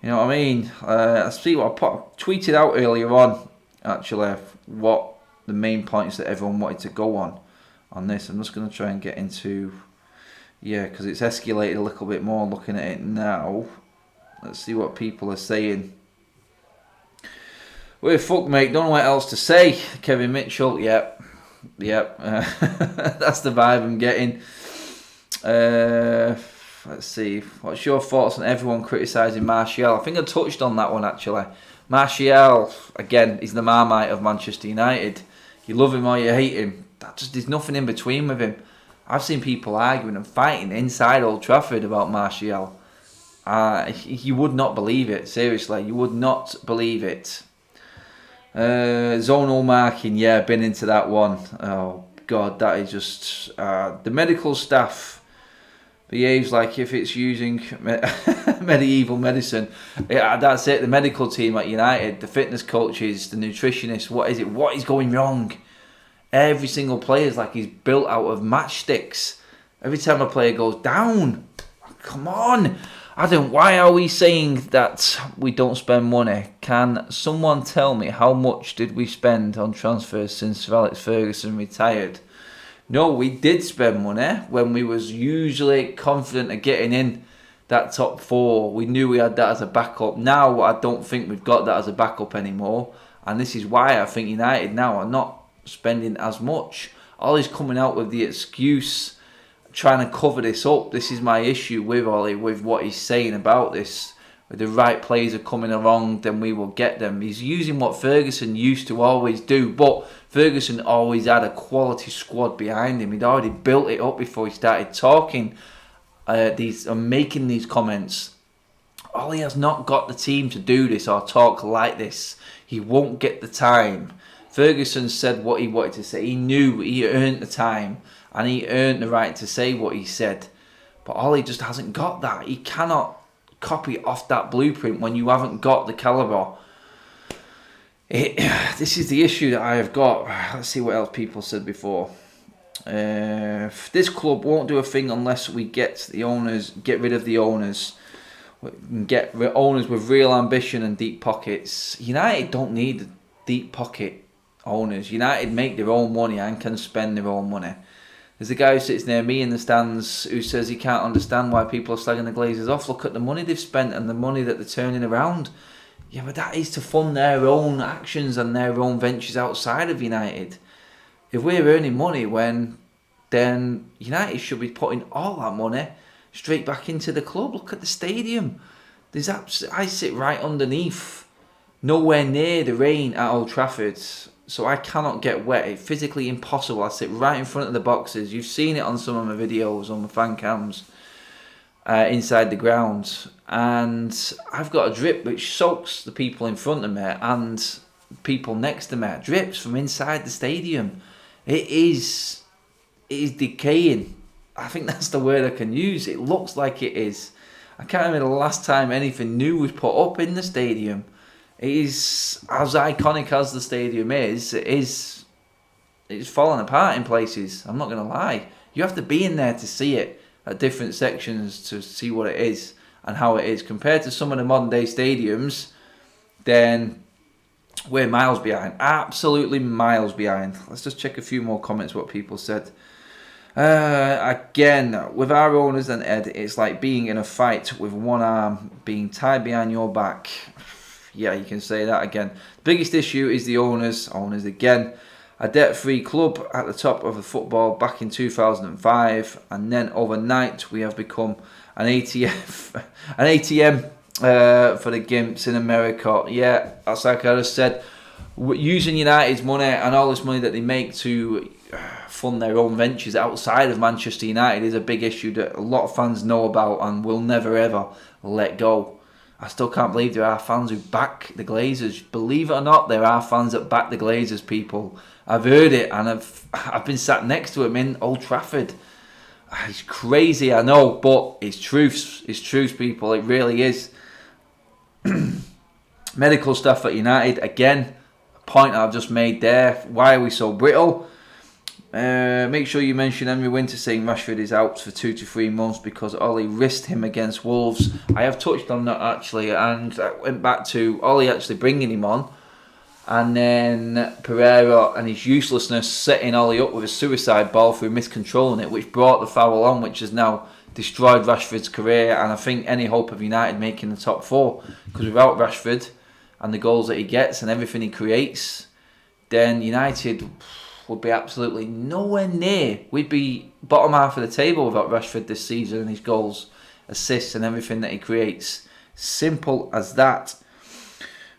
You know what I mean? I see what I tweeted out earlier on, actually, what the main points that everyone wanted to go on this. I'm just going to try and get into, because it's escalated a little bit more looking at it now. Let's see what people are saying. We're fucked, mate. Don't know what else to say. Kevin Mitchell, yep. That's the vibe I'm getting. Let's see. What's your thoughts on everyone criticising Martial? I think I touched on that one, actually. Martial, again, is the Marmite of Manchester United. You love him or you hate him. There's nothing in between with him. I've seen people arguing and fighting inside Old Trafford about Martial. You would not believe it, seriously. You would not believe it. Zonal marking, been into that one. Oh, God, that is just... the medical staff behaves like if it's using medieval medicine. Yeah, that's it, the medical team at United, the fitness coaches, the nutritionists, what is it? What is going wrong? Every single player is like he's built out of matchsticks. Every time a player goes down, come on. Adam, why are we saying that we don't spend money? Can someone tell me how much did we spend on transfers since Sir Alex Ferguson retired? No, we did spend money when we was usually confident of getting in that top 4. We knew we had that as a backup. Now I don't think we've got that as a backup anymore. And this is why I think United now are not spending as much. Ollie's coming out with the excuse trying to cover this up. This is my issue with Ollie, with what he's saying about this. If the right players are coming along, then we will get them. He's using what Ferguson used to always do, but Ferguson always had a quality squad behind him. He'd already built it up before he started talking making these comments. Ollie has not got the team to do this or talk like this. He won't get the time. Ferguson said what he wanted to say. He knew he earned the time. And he earned the right to say what he said. But Ollie just hasn't got that. He cannot copy off that blueprint when you haven't got the calibre. This is the issue that I have got. Let's see what else people said before. This club won't do a thing unless we get rid of the owners. Get owners with real ambition and deep pockets. United don't need deep pocket owners. United make their own money and can spend their own money. There's a guy who sits near me in the stands who says he can't understand why people are slagging the Glazers off. Look at the money they've spent and the money that they're turning around. Yeah, but that is to fund their own actions and their own ventures outside of United. If we're earning money, then United should be putting all that money straight back into the club. Look at the stadium. I sit right underneath, nowhere near the rain at Old Trafford, so I cannot get wet. It's physically impossible. I sit right in front of the boxes. You've seen it on some of my videos on my fan cams inside the ground, and I've got a drip which soaks the people in front of me and people next to me. It drips from inside the stadium. It is decaying. I think that's the word I can use. It looks like it is. I can't remember the last time anything new was put up in the stadium. It is, as iconic as the stadium is, it's falling apart in places. I'm not going to lie. You have to be in there to see it at different sections to see what it is and how it is. Compared to some of the modern day stadiums, then we're miles behind. Absolutely miles behind. Let's just check a few more comments, what people said. Again, with our owners and Ed, it's like being in a fight with one arm being tied behind your back. Yeah, you can say that again. The biggest issue is the owners. Owners again. A debt-free club at the top of the football back in 2005, and then overnight we have become an ATM for the Gimps in America. Yeah, that's like I just said. Using United's money and all this money that they make to fund their own ventures outside of Manchester United is a big issue that a lot of fans know about and will never ever let go. I still can't believe there are fans who back the Glazers. Believe it or not, there are fans that back the Glazers, people. I've heard it, and I've been sat next to him in Old Trafford. It's crazy, I know, but it's truth. It's truth, people. It really is. Medical staff at United, again, a point I've just made there. Why are we so brittle? Make sure you mention Henry Winter saying Rashford is out for 2 to 3 months because Ollie risked him against Wolves. I have touched on that actually, and I went back to Ollie actually bringing him on, and then Pereira and his uselessness setting Ollie up with a suicide ball through miscontrolling it, which brought the foul on, which has now destroyed Rashford's career and I think any hope of United making the top 4, because without Rashford and the goals that he gets and everything he creates, then United would be absolutely nowhere near. We'd be bottom half of the table without Rashford this season and his goals, assists and everything that he creates. Simple as that.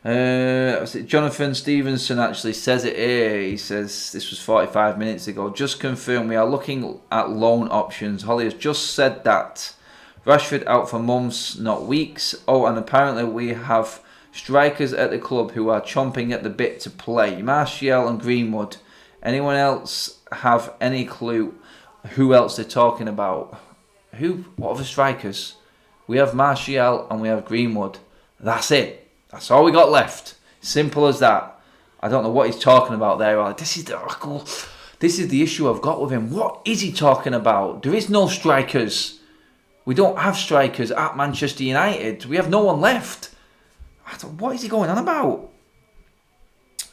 Jonathan Stevenson actually says it here. He says, this was 45 minutes ago. Just confirm we are looking at loan options. Holly has just said that. Rashford out for months, not weeks. Oh, and apparently we have strikers at the club who are chomping at the bit to play. Martial and Greenwood. Anyone else have any clue who else they're talking about? Who? What other strikers? We have Martial and we have Greenwood. That's it. That's all we got left. Simple as that. I don't know what he's talking about there. This is the issue I've got with him. What is he talking about? There is no strikers. We don't have strikers at Manchester United. We have no one left. What is he going on about?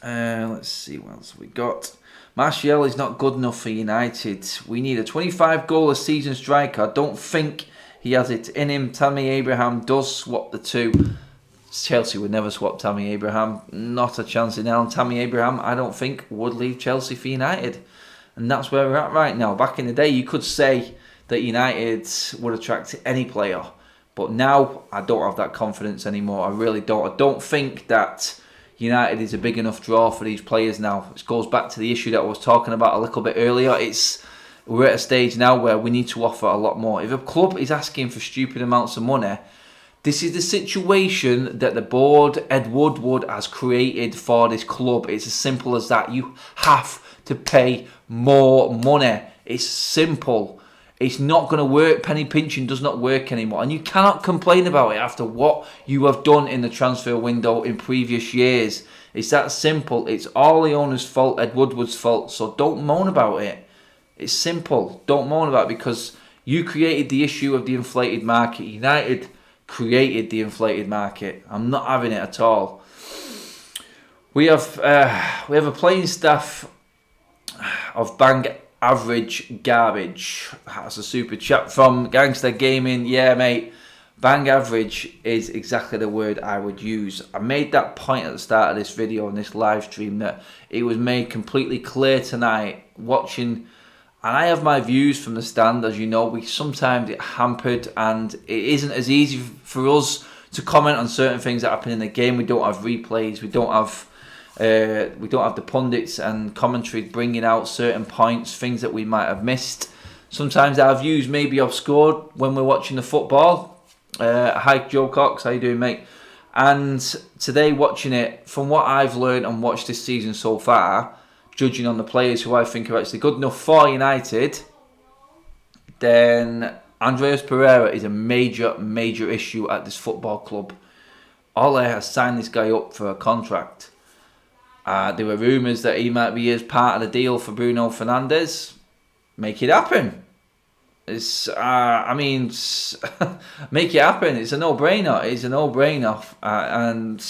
Let's see what else we got. Martial is not good enough for United. We need a 25-goal a season striker. I don't think he has it in him. Tammy Abraham does swap the two. Chelsea would never swap Tammy Abraham. Not a chance in hell. And Tammy Abraham, I don't think, would leave Chelsea for United. And that's where we're at right now. Back in the day, you could say that United would attract any player. But now, I don't have that confidence anymore. I really don't. I don't think that United is a big enough draw for these players now. It goes back to the issue that I was talking about a little bit earlier. We're at a stage now where we need to offer a lot more. If a club is asking for stupid amounts of money, this is the situation that the board, Ed Woodward, has created for this club. It's as simple as that. You have to pay more money. It's simple. It's not going to work. Penny pinching does not work anymore. And you cannot complain about it after what you have done in the transfer window in previous years. It's that simple. It's all the owner's fault, Ed Woodward's fault. So don't moan about it. It's simple. Don't moan about it because you created the issue of the inflated market. United created the inflated market. I'm not having it at all. We have a playing staff of bang average garbage. That's a super chat from Gangster Gaming. Yeah, mate. Bang average is exactly the word I would use. I made that point at the start of this video and this live stream that it was made completely clear tonight watching, and I have my views from the stand, as you know. We sometimes get hampered and it isn't as easy for us to comment on certain things that happen in the game. We don't have replays, we don't have the pundits and commentary bringing out certain points, things that we might have missed. Sometimes our views may be obscured when we're watching the football. Hi Joe Cox, how you doing, mate? And today, watching it, from what I've learned and watched this season so far, judging on the players who I think are actually good enough for United, then Andreas Pereira is a major issue at this football club. Ole has signed this guy up for a contract. There were rumours that he might be as part of the deal for Bruno Fernandes. Make it happen. It's, make it happen. It's a no-brainer. And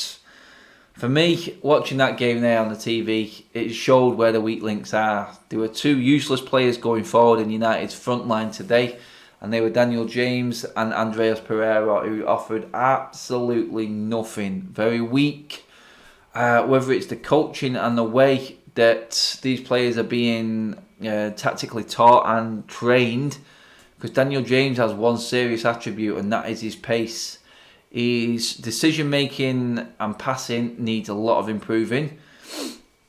for me, watching that game there on the TV, it showed where the weak links are. There were two useless players going forward in United's front line today, and they were Daniel James and Andreas Pereira, who offered absolutely nothing. Very weak. Whether it's the coaching and the way that these players are being tactically taught and trained, because Daniel James has one serious attribute, and that is his pace. His decision making and passing needs a lot of improving.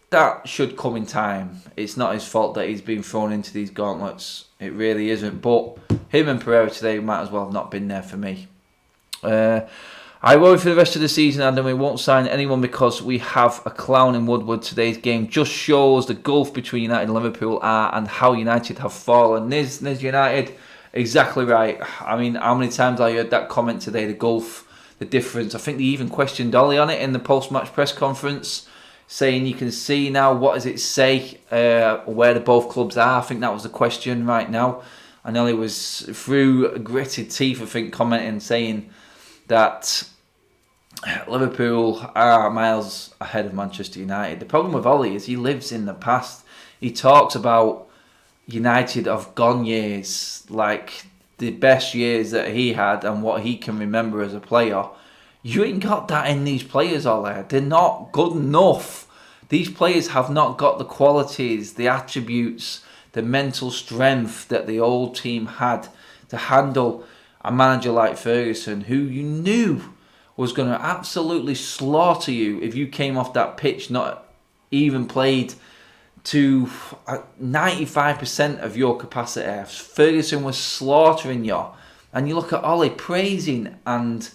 That should come in time. It's not his fault that he's been thrown into these gauntlets. It really isn't. But him and Pereira today might as well have not been there for me. I worry for the rest of the season, and then we won't sign anyone because we have a clown in Woodward. Today's game just shows the gulf between United and Liverpool are and how United have fallen. Niz United, exactly right. I mean, how many times I heard that comment today, the gulf, the difference. I think they even questioned Ollie on it in the post-match press conference, saying you can see now, what does it say, where the both clubs are. I think that was the question right now. And Ollie was, through gritted teeth, I think, commenting, saying that Liverpool are miles ahead of Manchester United. The problem with Ollie is he lives in the past. He talks about United of gone years, like the best years that he had and what he can remember as a player. You ain't got that in these players, Ollie. They're not good enough. These players have not got the qualities, the attributes, the mental strength that the old team had to handle a manager like Ferguson, who you knew was going to absolutely slaughter you if you came off that pitch not even played to 95% of your capacity. Ferguson was slaughtering you. And you look at Ollie praising and...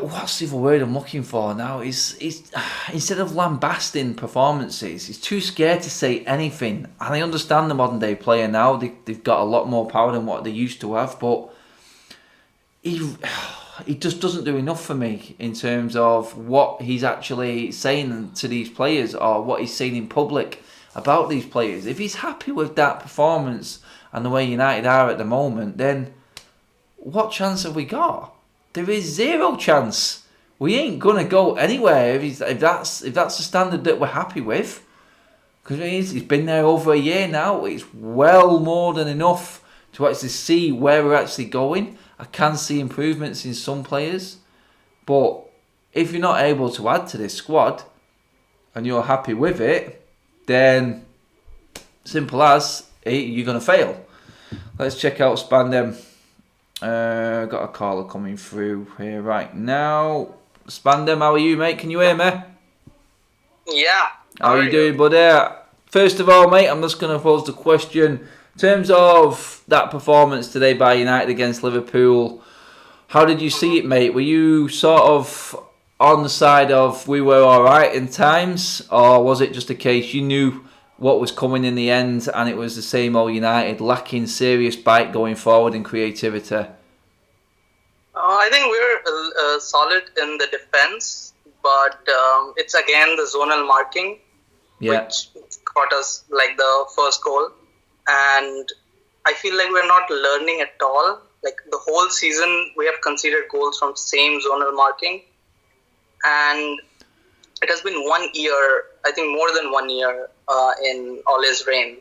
what's the other word I'm looking for now? He's instead of lambasting performances, he's too scared to say anything. And I understand the modern day player now. They've got a lot more power than what they used to have. But he just doesn't do enough for me in terms of what he's actually saying to these players or what he's saying in public about these players. If he's happy with that performance and the way United are at the moment, then what chance have we got? There is zero chance. We ain't gonna go anywhere if that's the standard that we're happy with. Because he's been there over a year now. It's well more than enough to actually see where we're actually going. I can see improvements in some players, but if you're not able to add to this squad and you're happy with it, then simple as you're gonna fail. Let's check out Spandem. Got a caller coming through here right now. Spandem, how are you, mate? Can you hear me? Yeah. How are you doing, buddy? First of all, mate, I'm just going to pose the question. In terms of that performance today by United against Liverpool, how did you see it, mate? Were you sort of on the side of we were alright in times, or was it just a case you knew what was coming in the end and it was the same old United, lacking serious bite going forward and creativity? I think we're solid in the defense, but it's again the zonal marking, which got us like the first goal. And I feel like we're not learning at all. Like the whole season, we have conceded goals from same zonal marking. And it has been 1 year, I think more than 1 year in Ole's reign.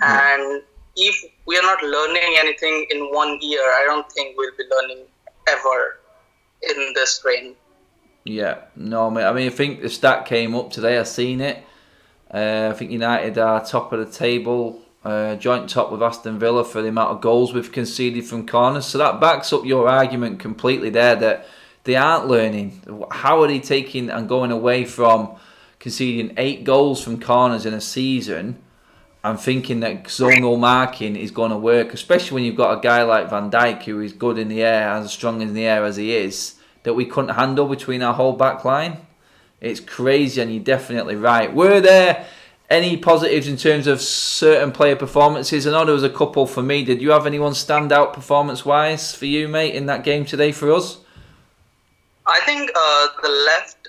And if we are not learning anything in 1 year, I don't think we'll be learning ever in this reign. Yeah, no, mate. I mean, I think the stat came up today. I've seen it. I think United are top of the table, joint top with Aston Villa for the amount of goals we've conceded from corners. So that backs up your argument completely there that they aren't learning. How are they taking and going away from conceding 8 goals from corners in a season and thinking that zonal marking is going to work, especially when you've got a guy like Van Dijk who is good in the air, as strong in the air as he is, that we couldn't handle between our whole back line? It's crazy, and you're definitely right. Were there any positives in terms of certain player performances? I know there was a couple for me. Did you have anyone stand out performance-wise for you, mate, in that game today for us? I think the left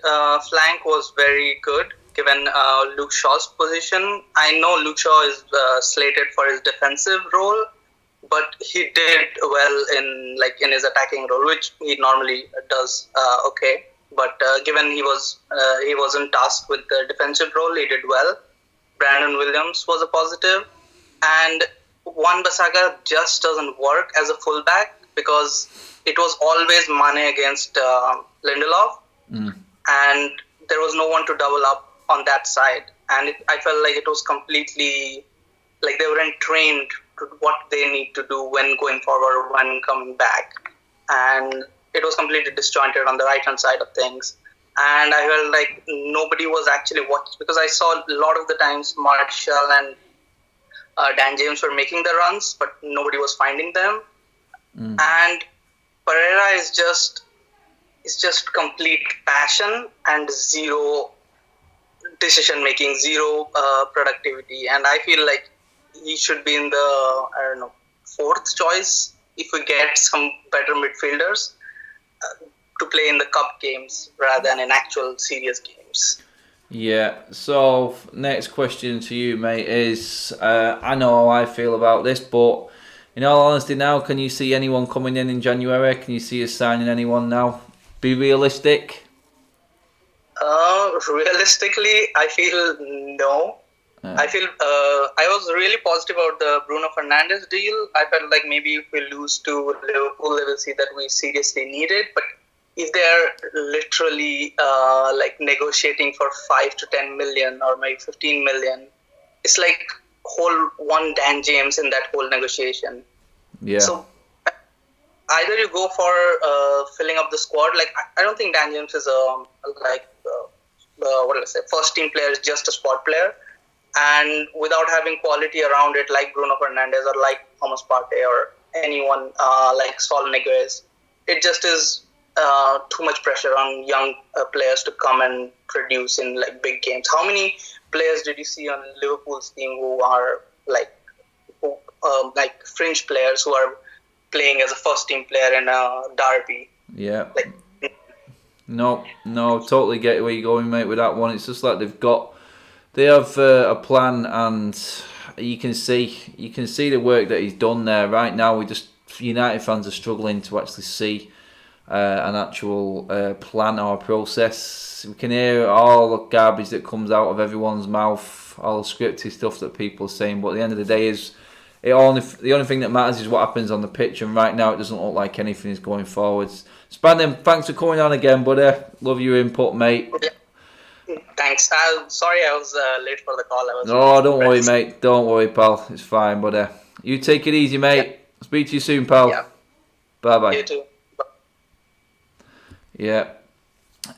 flank was very good, given Luke Shaw's position. I know Luke Shaw is slated for his defensive role, but he did well in his attacking role, which he normally does okay. But given he wasn't tasked with the defensive role, he did well. Brandon Williams was a positive, and Wan-Bissaka just doesn't work as a fullback because it was always Mane against Lindelof, and there was no one to double up on that side. And I felt like it was completely like they weren't trained to what they need to do when going forward, when coming back, and it was completely disjointed on the right-hand side of things. And I felt like nobody was actually watching, because I saw a lot of the times Martial and Dan James were making the runs, but nobody was finding them. And Pereira is just complete passion and zero decision-making, zero productivity. And I feel like he should be in the, 4th choice if we get some better midfielders to play in the cup games rather than in actual serious games. Yeah, so next question to you, mate, is I know how I feel about this, but in all honesty now, can you see anyone coming in January? Can you see us signing anyone now? Be realistic. Realistically, I feel no. Yeah. I feel I was really positive about the Bruno Fernandes deal. I felt like maybe if we lose to Liverpool, they will see that we seriously need it. But if they're literally negotiating for 5 to 10 million or maybe 15 million, it's like whole one Dan James in that whole negotiation. Yeah. So either you go for filling up the squad. Like I don't think Dan James is first team player, is just a squad player. And without having quality around it, like Bruno Fernandes or like Thomas Partey or anyone like Saul Niguez, it just is too much pressure on young players to come and produce in like big games. How many players did you see on Liverpool's team who are like fringe players who are playing as a first team player in a derby? Yeah. No, totally get where you're going, mate, with that one. It's just like they have a plan, and you can see the work that he's done there. Right now, United fans are struggling to actually see an actual plan or process. We can hear all the garbage that comes out of everyone's mouth, all the scripted stuff that people are saying, but at the end of the day, the only thing that matters is what happens on the pitch, and right now it doesn't look like anything is going forwards. Spandem, thanks for coming on again, buddy. Love your input, mate. Yeah. Thanks. Sorry I was late for the call. Don't worry, mate. Don't worry, pal. It's fine, buddy. You take it easy, mate. Yeah. Speak to you soon, pal. Yeah. Bye-bye. You too. Bye. Yeah.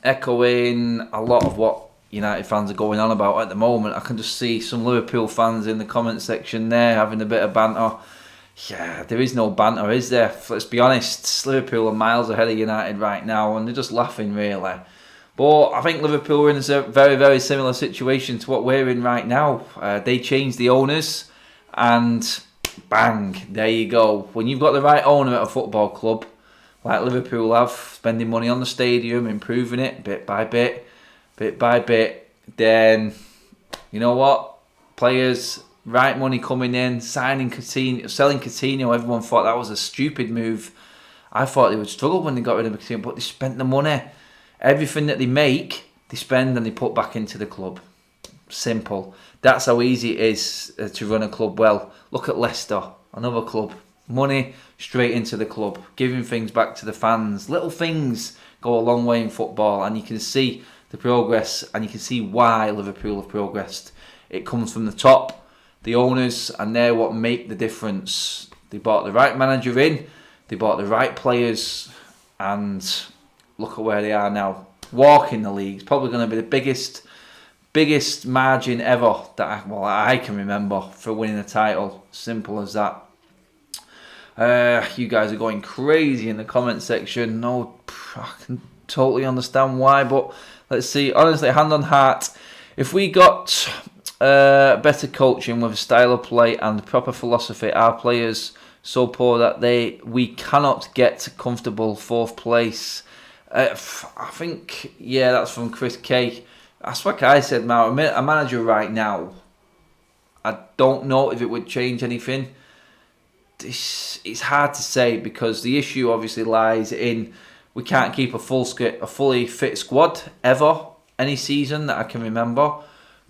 Echoing a lot of what United fans are going on about at the moment. I can just see some Liverpool fans in the comment section there having a bit of banter. Yeah, there is no banter, is there? Let's be honest. Liverpool are miles ahead of United right now, and they're just laughing, really. But I think Liverpool are in a very, very similar situation to what we're in right now. They changed the owners, and bang, there you go. When you've got the right owner at a football club, like Liverpool have, spending money on the stadium, improving it bit by bit, then you know what? Players, right money coming in, selling Coutinho. Everyone thought that was a stupid move. I thought they would struggle when they got rid of Coutinho, but they spent the money. Everything that they make, they spend and they put back into the club. Simple. That's how easy it is to run a club well. Look at Leicester, another club. Money straight into the club, giving things back to the fans. Little things go a long way in football, and you can see the progress, and you can see why Liverpool have progressed. It comes from the top, the owners, and they're what make the difference. They bought the right manager in, they bought the right players, and look at where they are now. Walking the league. It's probably going to be the biggest margin ever that I can remember for winning a title. Simple as that. You guys are going crazy in the comment section. No, I can totally understand why, but let's see. Honestly, hand on heart, if we got better coaching with a style of play and proper philosophy, our players so poor that we cannot get comfortable 4th place. I think, yeah, that's from Chris K. That's like I said, Mal, a manager right now, I don't know if it would change anything. It's hard to say, because the issue obviously lies in we can't keep a fully fit squad ever, any season that I can remember.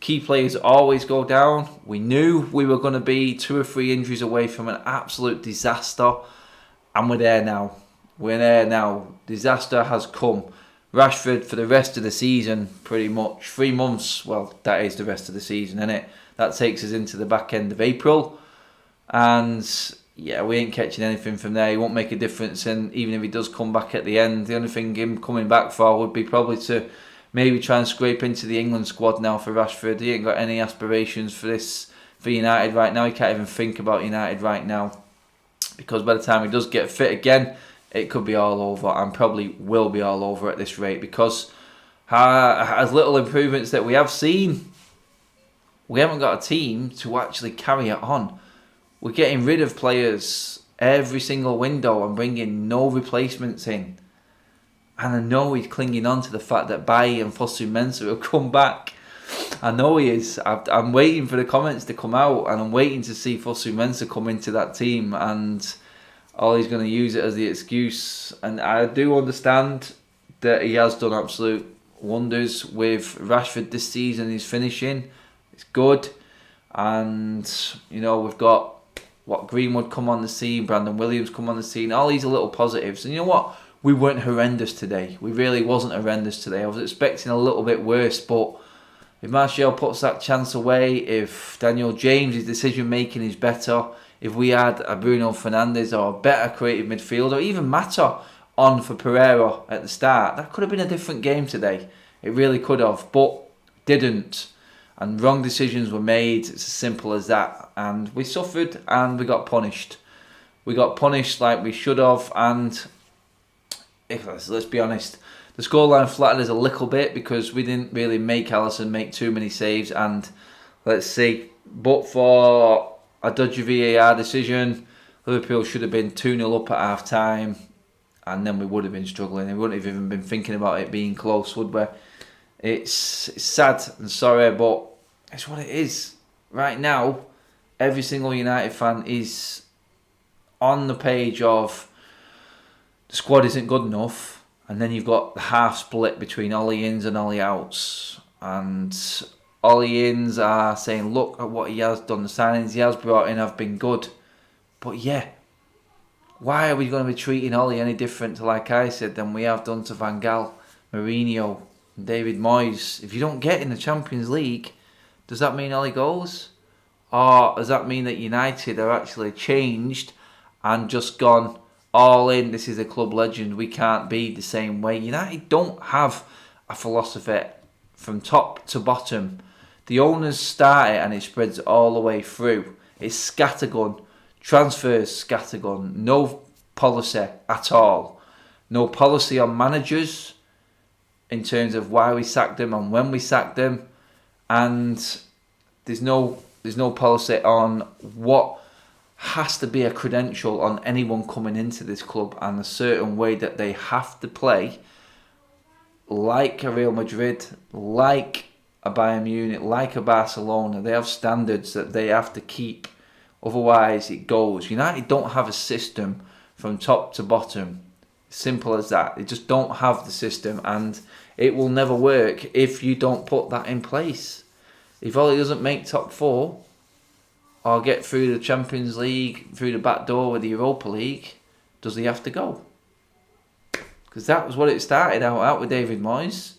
Key players always go down. We knew we were going to be 2 or 3 injuries away from an absolute disaster, and we're there now. We're there now. Disaster has come. Rashford for the rest of the season, pretty much 3 months. Well, that is the rest of the season, isn't it? That takes us into the back end of April, and yeah, we ain't catching anything from there. He won't make a difference, and even if he does come back at the end, the only thing him coming back for would be probably to maybe try and scrape into the England squad now for Rashford. He ain't got any aspirations for United right now. He can't even think about United right now, because by the time he does get fit again, it could be all over, and probably will be all over at this rate, because as little improvements that we have seen, we haven't got a team to actually carry it on. We're getting rid of players every single window and bringing no replacements in. And I know he's clinging on to the fact that Bailly and Fosu-Mensah will come back. I know he is. I'm waiting for the comments to come out, and I'm waiting to see Fosu-Mensah come into that team, and all he's going to use it as the excuse. And I do understand that he has done absolute wonders with Rashford this season. He's finishing. It's good. And, you know, we've got Greenwood come on the scene, Brandon Williams come on the scene. All these are little positives. And you know what? We weren't horrendous today. We really wasn't horrendous today. I was expecting a little bit worse, but if Martial puts that chance away, if Daniel James' decision making is better, if we had a Bruno Fernandes or a better creative midfielder, or even Mata on for Pereira at the start, that could have been a different game today. It really could have, but didn't. And wrong decisions were made. It's as simple as that. And we suffered, and we got punished. We got punished like we should have. And let's be honest, the scoreline flattered us a little bit because we didn't really make Alisson make too many saves. And let's see, but for a dodgy VAR decision, Liverpool should have been 2-0 up at half time, and then we would have been struggling. We wouldn't have even been thinking about it being close, would we? It's sad and sorry, but it's what it is. Right now, every single United fan is on the page of the squad isn't good enough, and then you've got the half split between Ollie ins and Ollie outs. And Ollie ins are saying, look at what he has done, the signings he has brought in have been good. But yeah, why are we going to be treating Ollie any different, like I said, than we have done to Van Gaal, Mourinho, David Moyes? If you don't get in the Champions League, does that mean Ollie goes? Or does that mean that United are actually changed and just gone all in? This is a club legend. We can't be the same way. United don't have a philosophy from top to bottom. The owners start it and it spreads all the way through. It's scattergun. Transfers scattergun. No policy at all. No policy on managers in terms of why we sacked them and when we sacked them, and there's no policy on what has to be a credential on anyone coming into this club and a certain way that they have to play, like a Real Madrid, like a Bayern Munich, like a Barcelona. They have standards that they have to keep, otherwise it goes. United don't have a system from top to bottom. Simple as that. They just don't have the system, and it will never work if you don't put that in place. if Ole doesn't make top 4 or get through the Champions League, through the back door with the Europa League, does he have to go? Because that was what it started out with David Moyes.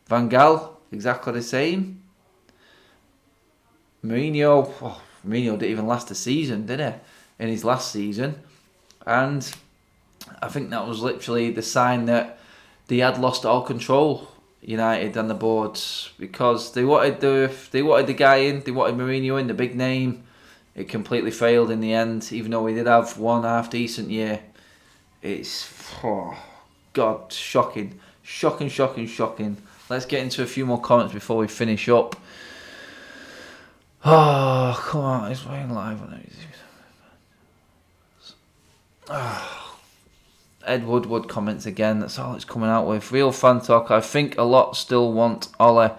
Van Gaal, exactly the same. Mourinho didn't even last a season, did he? In his last season. And I think that was literally the sign that they had lost all control, United and the boards, because they wanted the guy in, they wanted Mourinho in, the big name. It completely failed in the end, even though we did have one half decent year. It's God, shocking. Let's get into a few more comments before we finish up. Oh, come on, it's playing live on it. Ed Woodward comments again. That's all it's coming out with. Real fan talk. I think a lot still want Ole.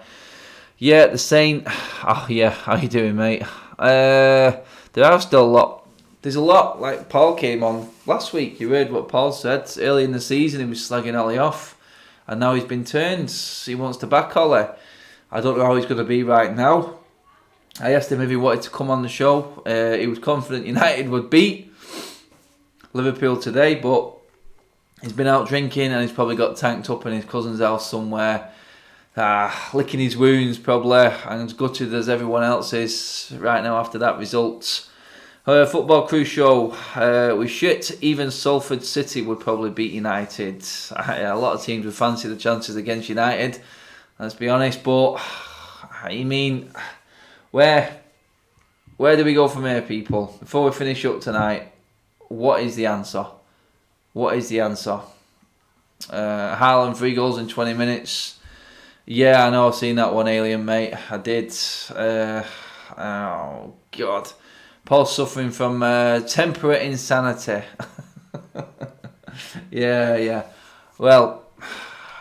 Yeah, the same. Oh yeah, how you doing, mate? There are still a lot. There's a lot. Like Paul came on last week. You heard what Paul said early in the season. He was slagging Ole off, and now he's been turned. He wants to back Ole. I don't know how he's going to be right now. I asked him if he wanted to come on the show. He was confident United would beat Liverpool today, but he's been out drinking and he's probably got tanked up in his cousin's house somewhere, licking his wounds probably, and as gutted as everyone else is right now after that result. Football Crew show, we shit. Even Salford City would probably beat United. A lot of teams would fancy the chances against United, let's be honest, but I mean, where do we go from here, people? Before we finish up tonight, what is the answer? Haaland 3 goals in 20 minutes. Yeah, I know, I've seen that one, Alien, mate. I did. Oh, God. Paul's suffering from temperate insanity. Yeah. Well,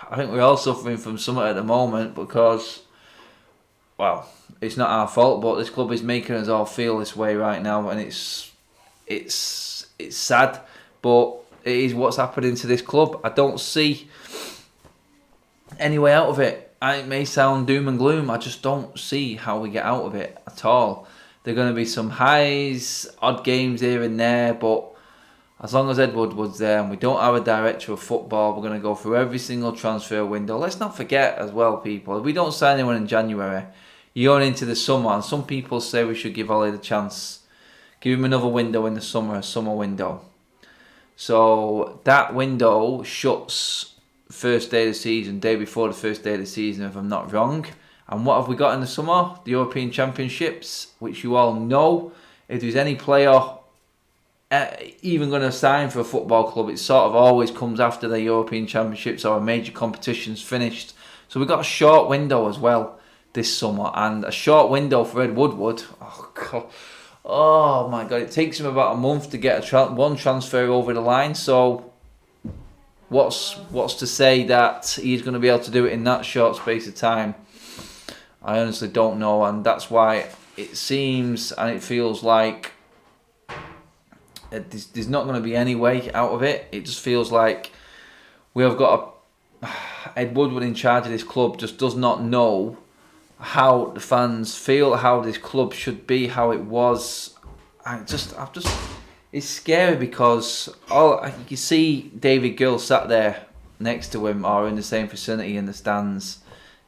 I think we're all suffering from something at the moment because, well, it's not our fault, but this club is making us all feel this way right now, and it's sad, but it is what's happening to this club. I don't see any way out of it. It may sound doom and gloom. I just don't see how we get out of it at all. There are going to be some highs, odd games here and there, but as long as Ed Woodward's there and we don't have a director of football, we're going to go through every single transfer window. Let's not forget as well, people, if we don't sign anyone in January, you're going into the summer, and some people say we should give Ollie the chance. Give him another window in the summer, a summer window. So that window shuts first day of the season, day before the first day of the season, if I'm not wrong. And what have we got in the summer? The European Championships, which you all know. If there's any player even going to sign for a football club, it sort of always comes after the European Championships or a major competition's finished. So we've got a short window as well this summer, and a short window for Ed Woodward. Oh my God, it takes him about a month to get one transfer over the line. So what's to say that he's going to be able to do it in that short space of time? I honestly don't know, and that's why it seems and it feels like there's not going to be any way out of it. It just feels like we have got Ed Woodward in charge of this club just does not know how the fans feel, how this club should be, how it was. It's scary because you can see David Gill sat there next to him or in the same vicinity in the stands.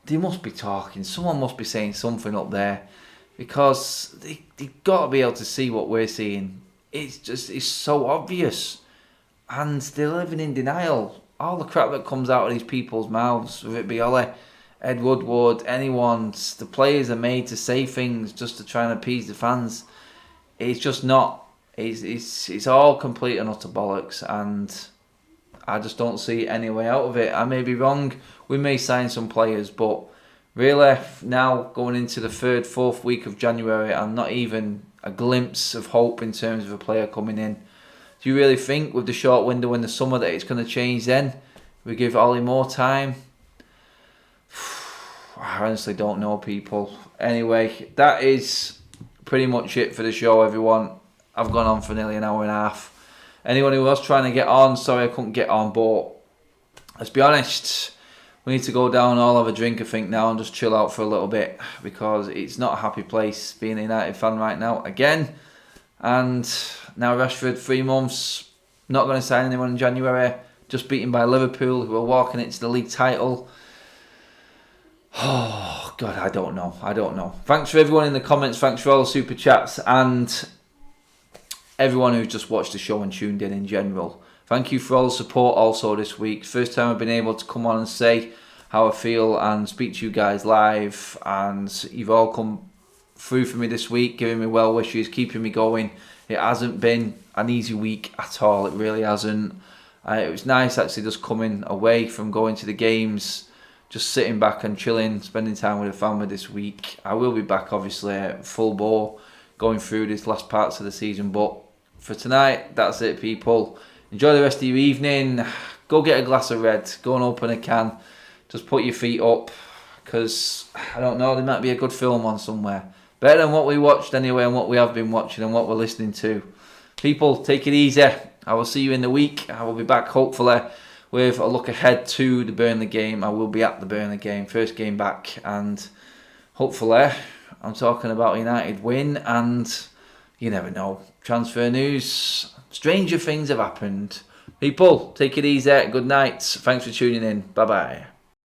They must be talking. Someone must be saying something up there because they've got to be able to see what we're seeing. It's so obvious, and they're living in denial. All the crap that comes out of these people's mouths, whether it be Ole, Ed Woodward, anyone, the players are made to say things just to try and appease the fans. It's just not. It's all complete and utter bollocks, and I just don't see any way out of it. I may be wrong. We may sign some players, but really now going into the 3rd, 4th week of January, and not even a glimpse of hope in terms of a player coming in. Do you really think with the short window in the summer that it's going to change then? We give Ollie more time? I honestly don't know, people. Anyway, that is pretty much it for the show, everyone. I've gone on for nearly an hour and a half. Anyone who was trying to get on, sorry I couldn't get on, but let's be honest, we need to go down, all have a drink, I think, now and just chill out for a little bit, because it's not a happy place being a United fan right now again. And now Rashford, 3 months, not going to sign anyone in January, just beaten by Liverpool, who are walking into the league title. Oh, God, I don't know. Thanks for everyone in the comments, thanks for all the super chats, and everyone who's just watched the show and tuned in general. Thank you for all the support also this week. First time I've been able to come on and say how I feel and speak to you guys live, and you've all come through for me this week, giving me well wishes, keeping me going. It hasn't been an easy week at all, it really hasn't. It was nice actually just coming away from going to the games, just sitting back and chilling, spending time with the family this week. I will be back obviously at full bore going through these last parts of the season, but for tonight, that's it, people. Enjoy the rest of your evening. Go get a glass of red, go and open a can, just put your feet up, because I don't know, there might be a good film on somewhere. Better than what we watched anyway, and what we have been watching and what we're listening to. People, take it easy. I will see you in the week. I will be back hopefully with a look ahead to the Burnley game. I will be at the Burnley game, first game back, and hopefully I'm talking about a United win, and you never know. Transfer news, stranger things have happened. People, take it easy. Good night. Thanks for tuning in. Bye-bye.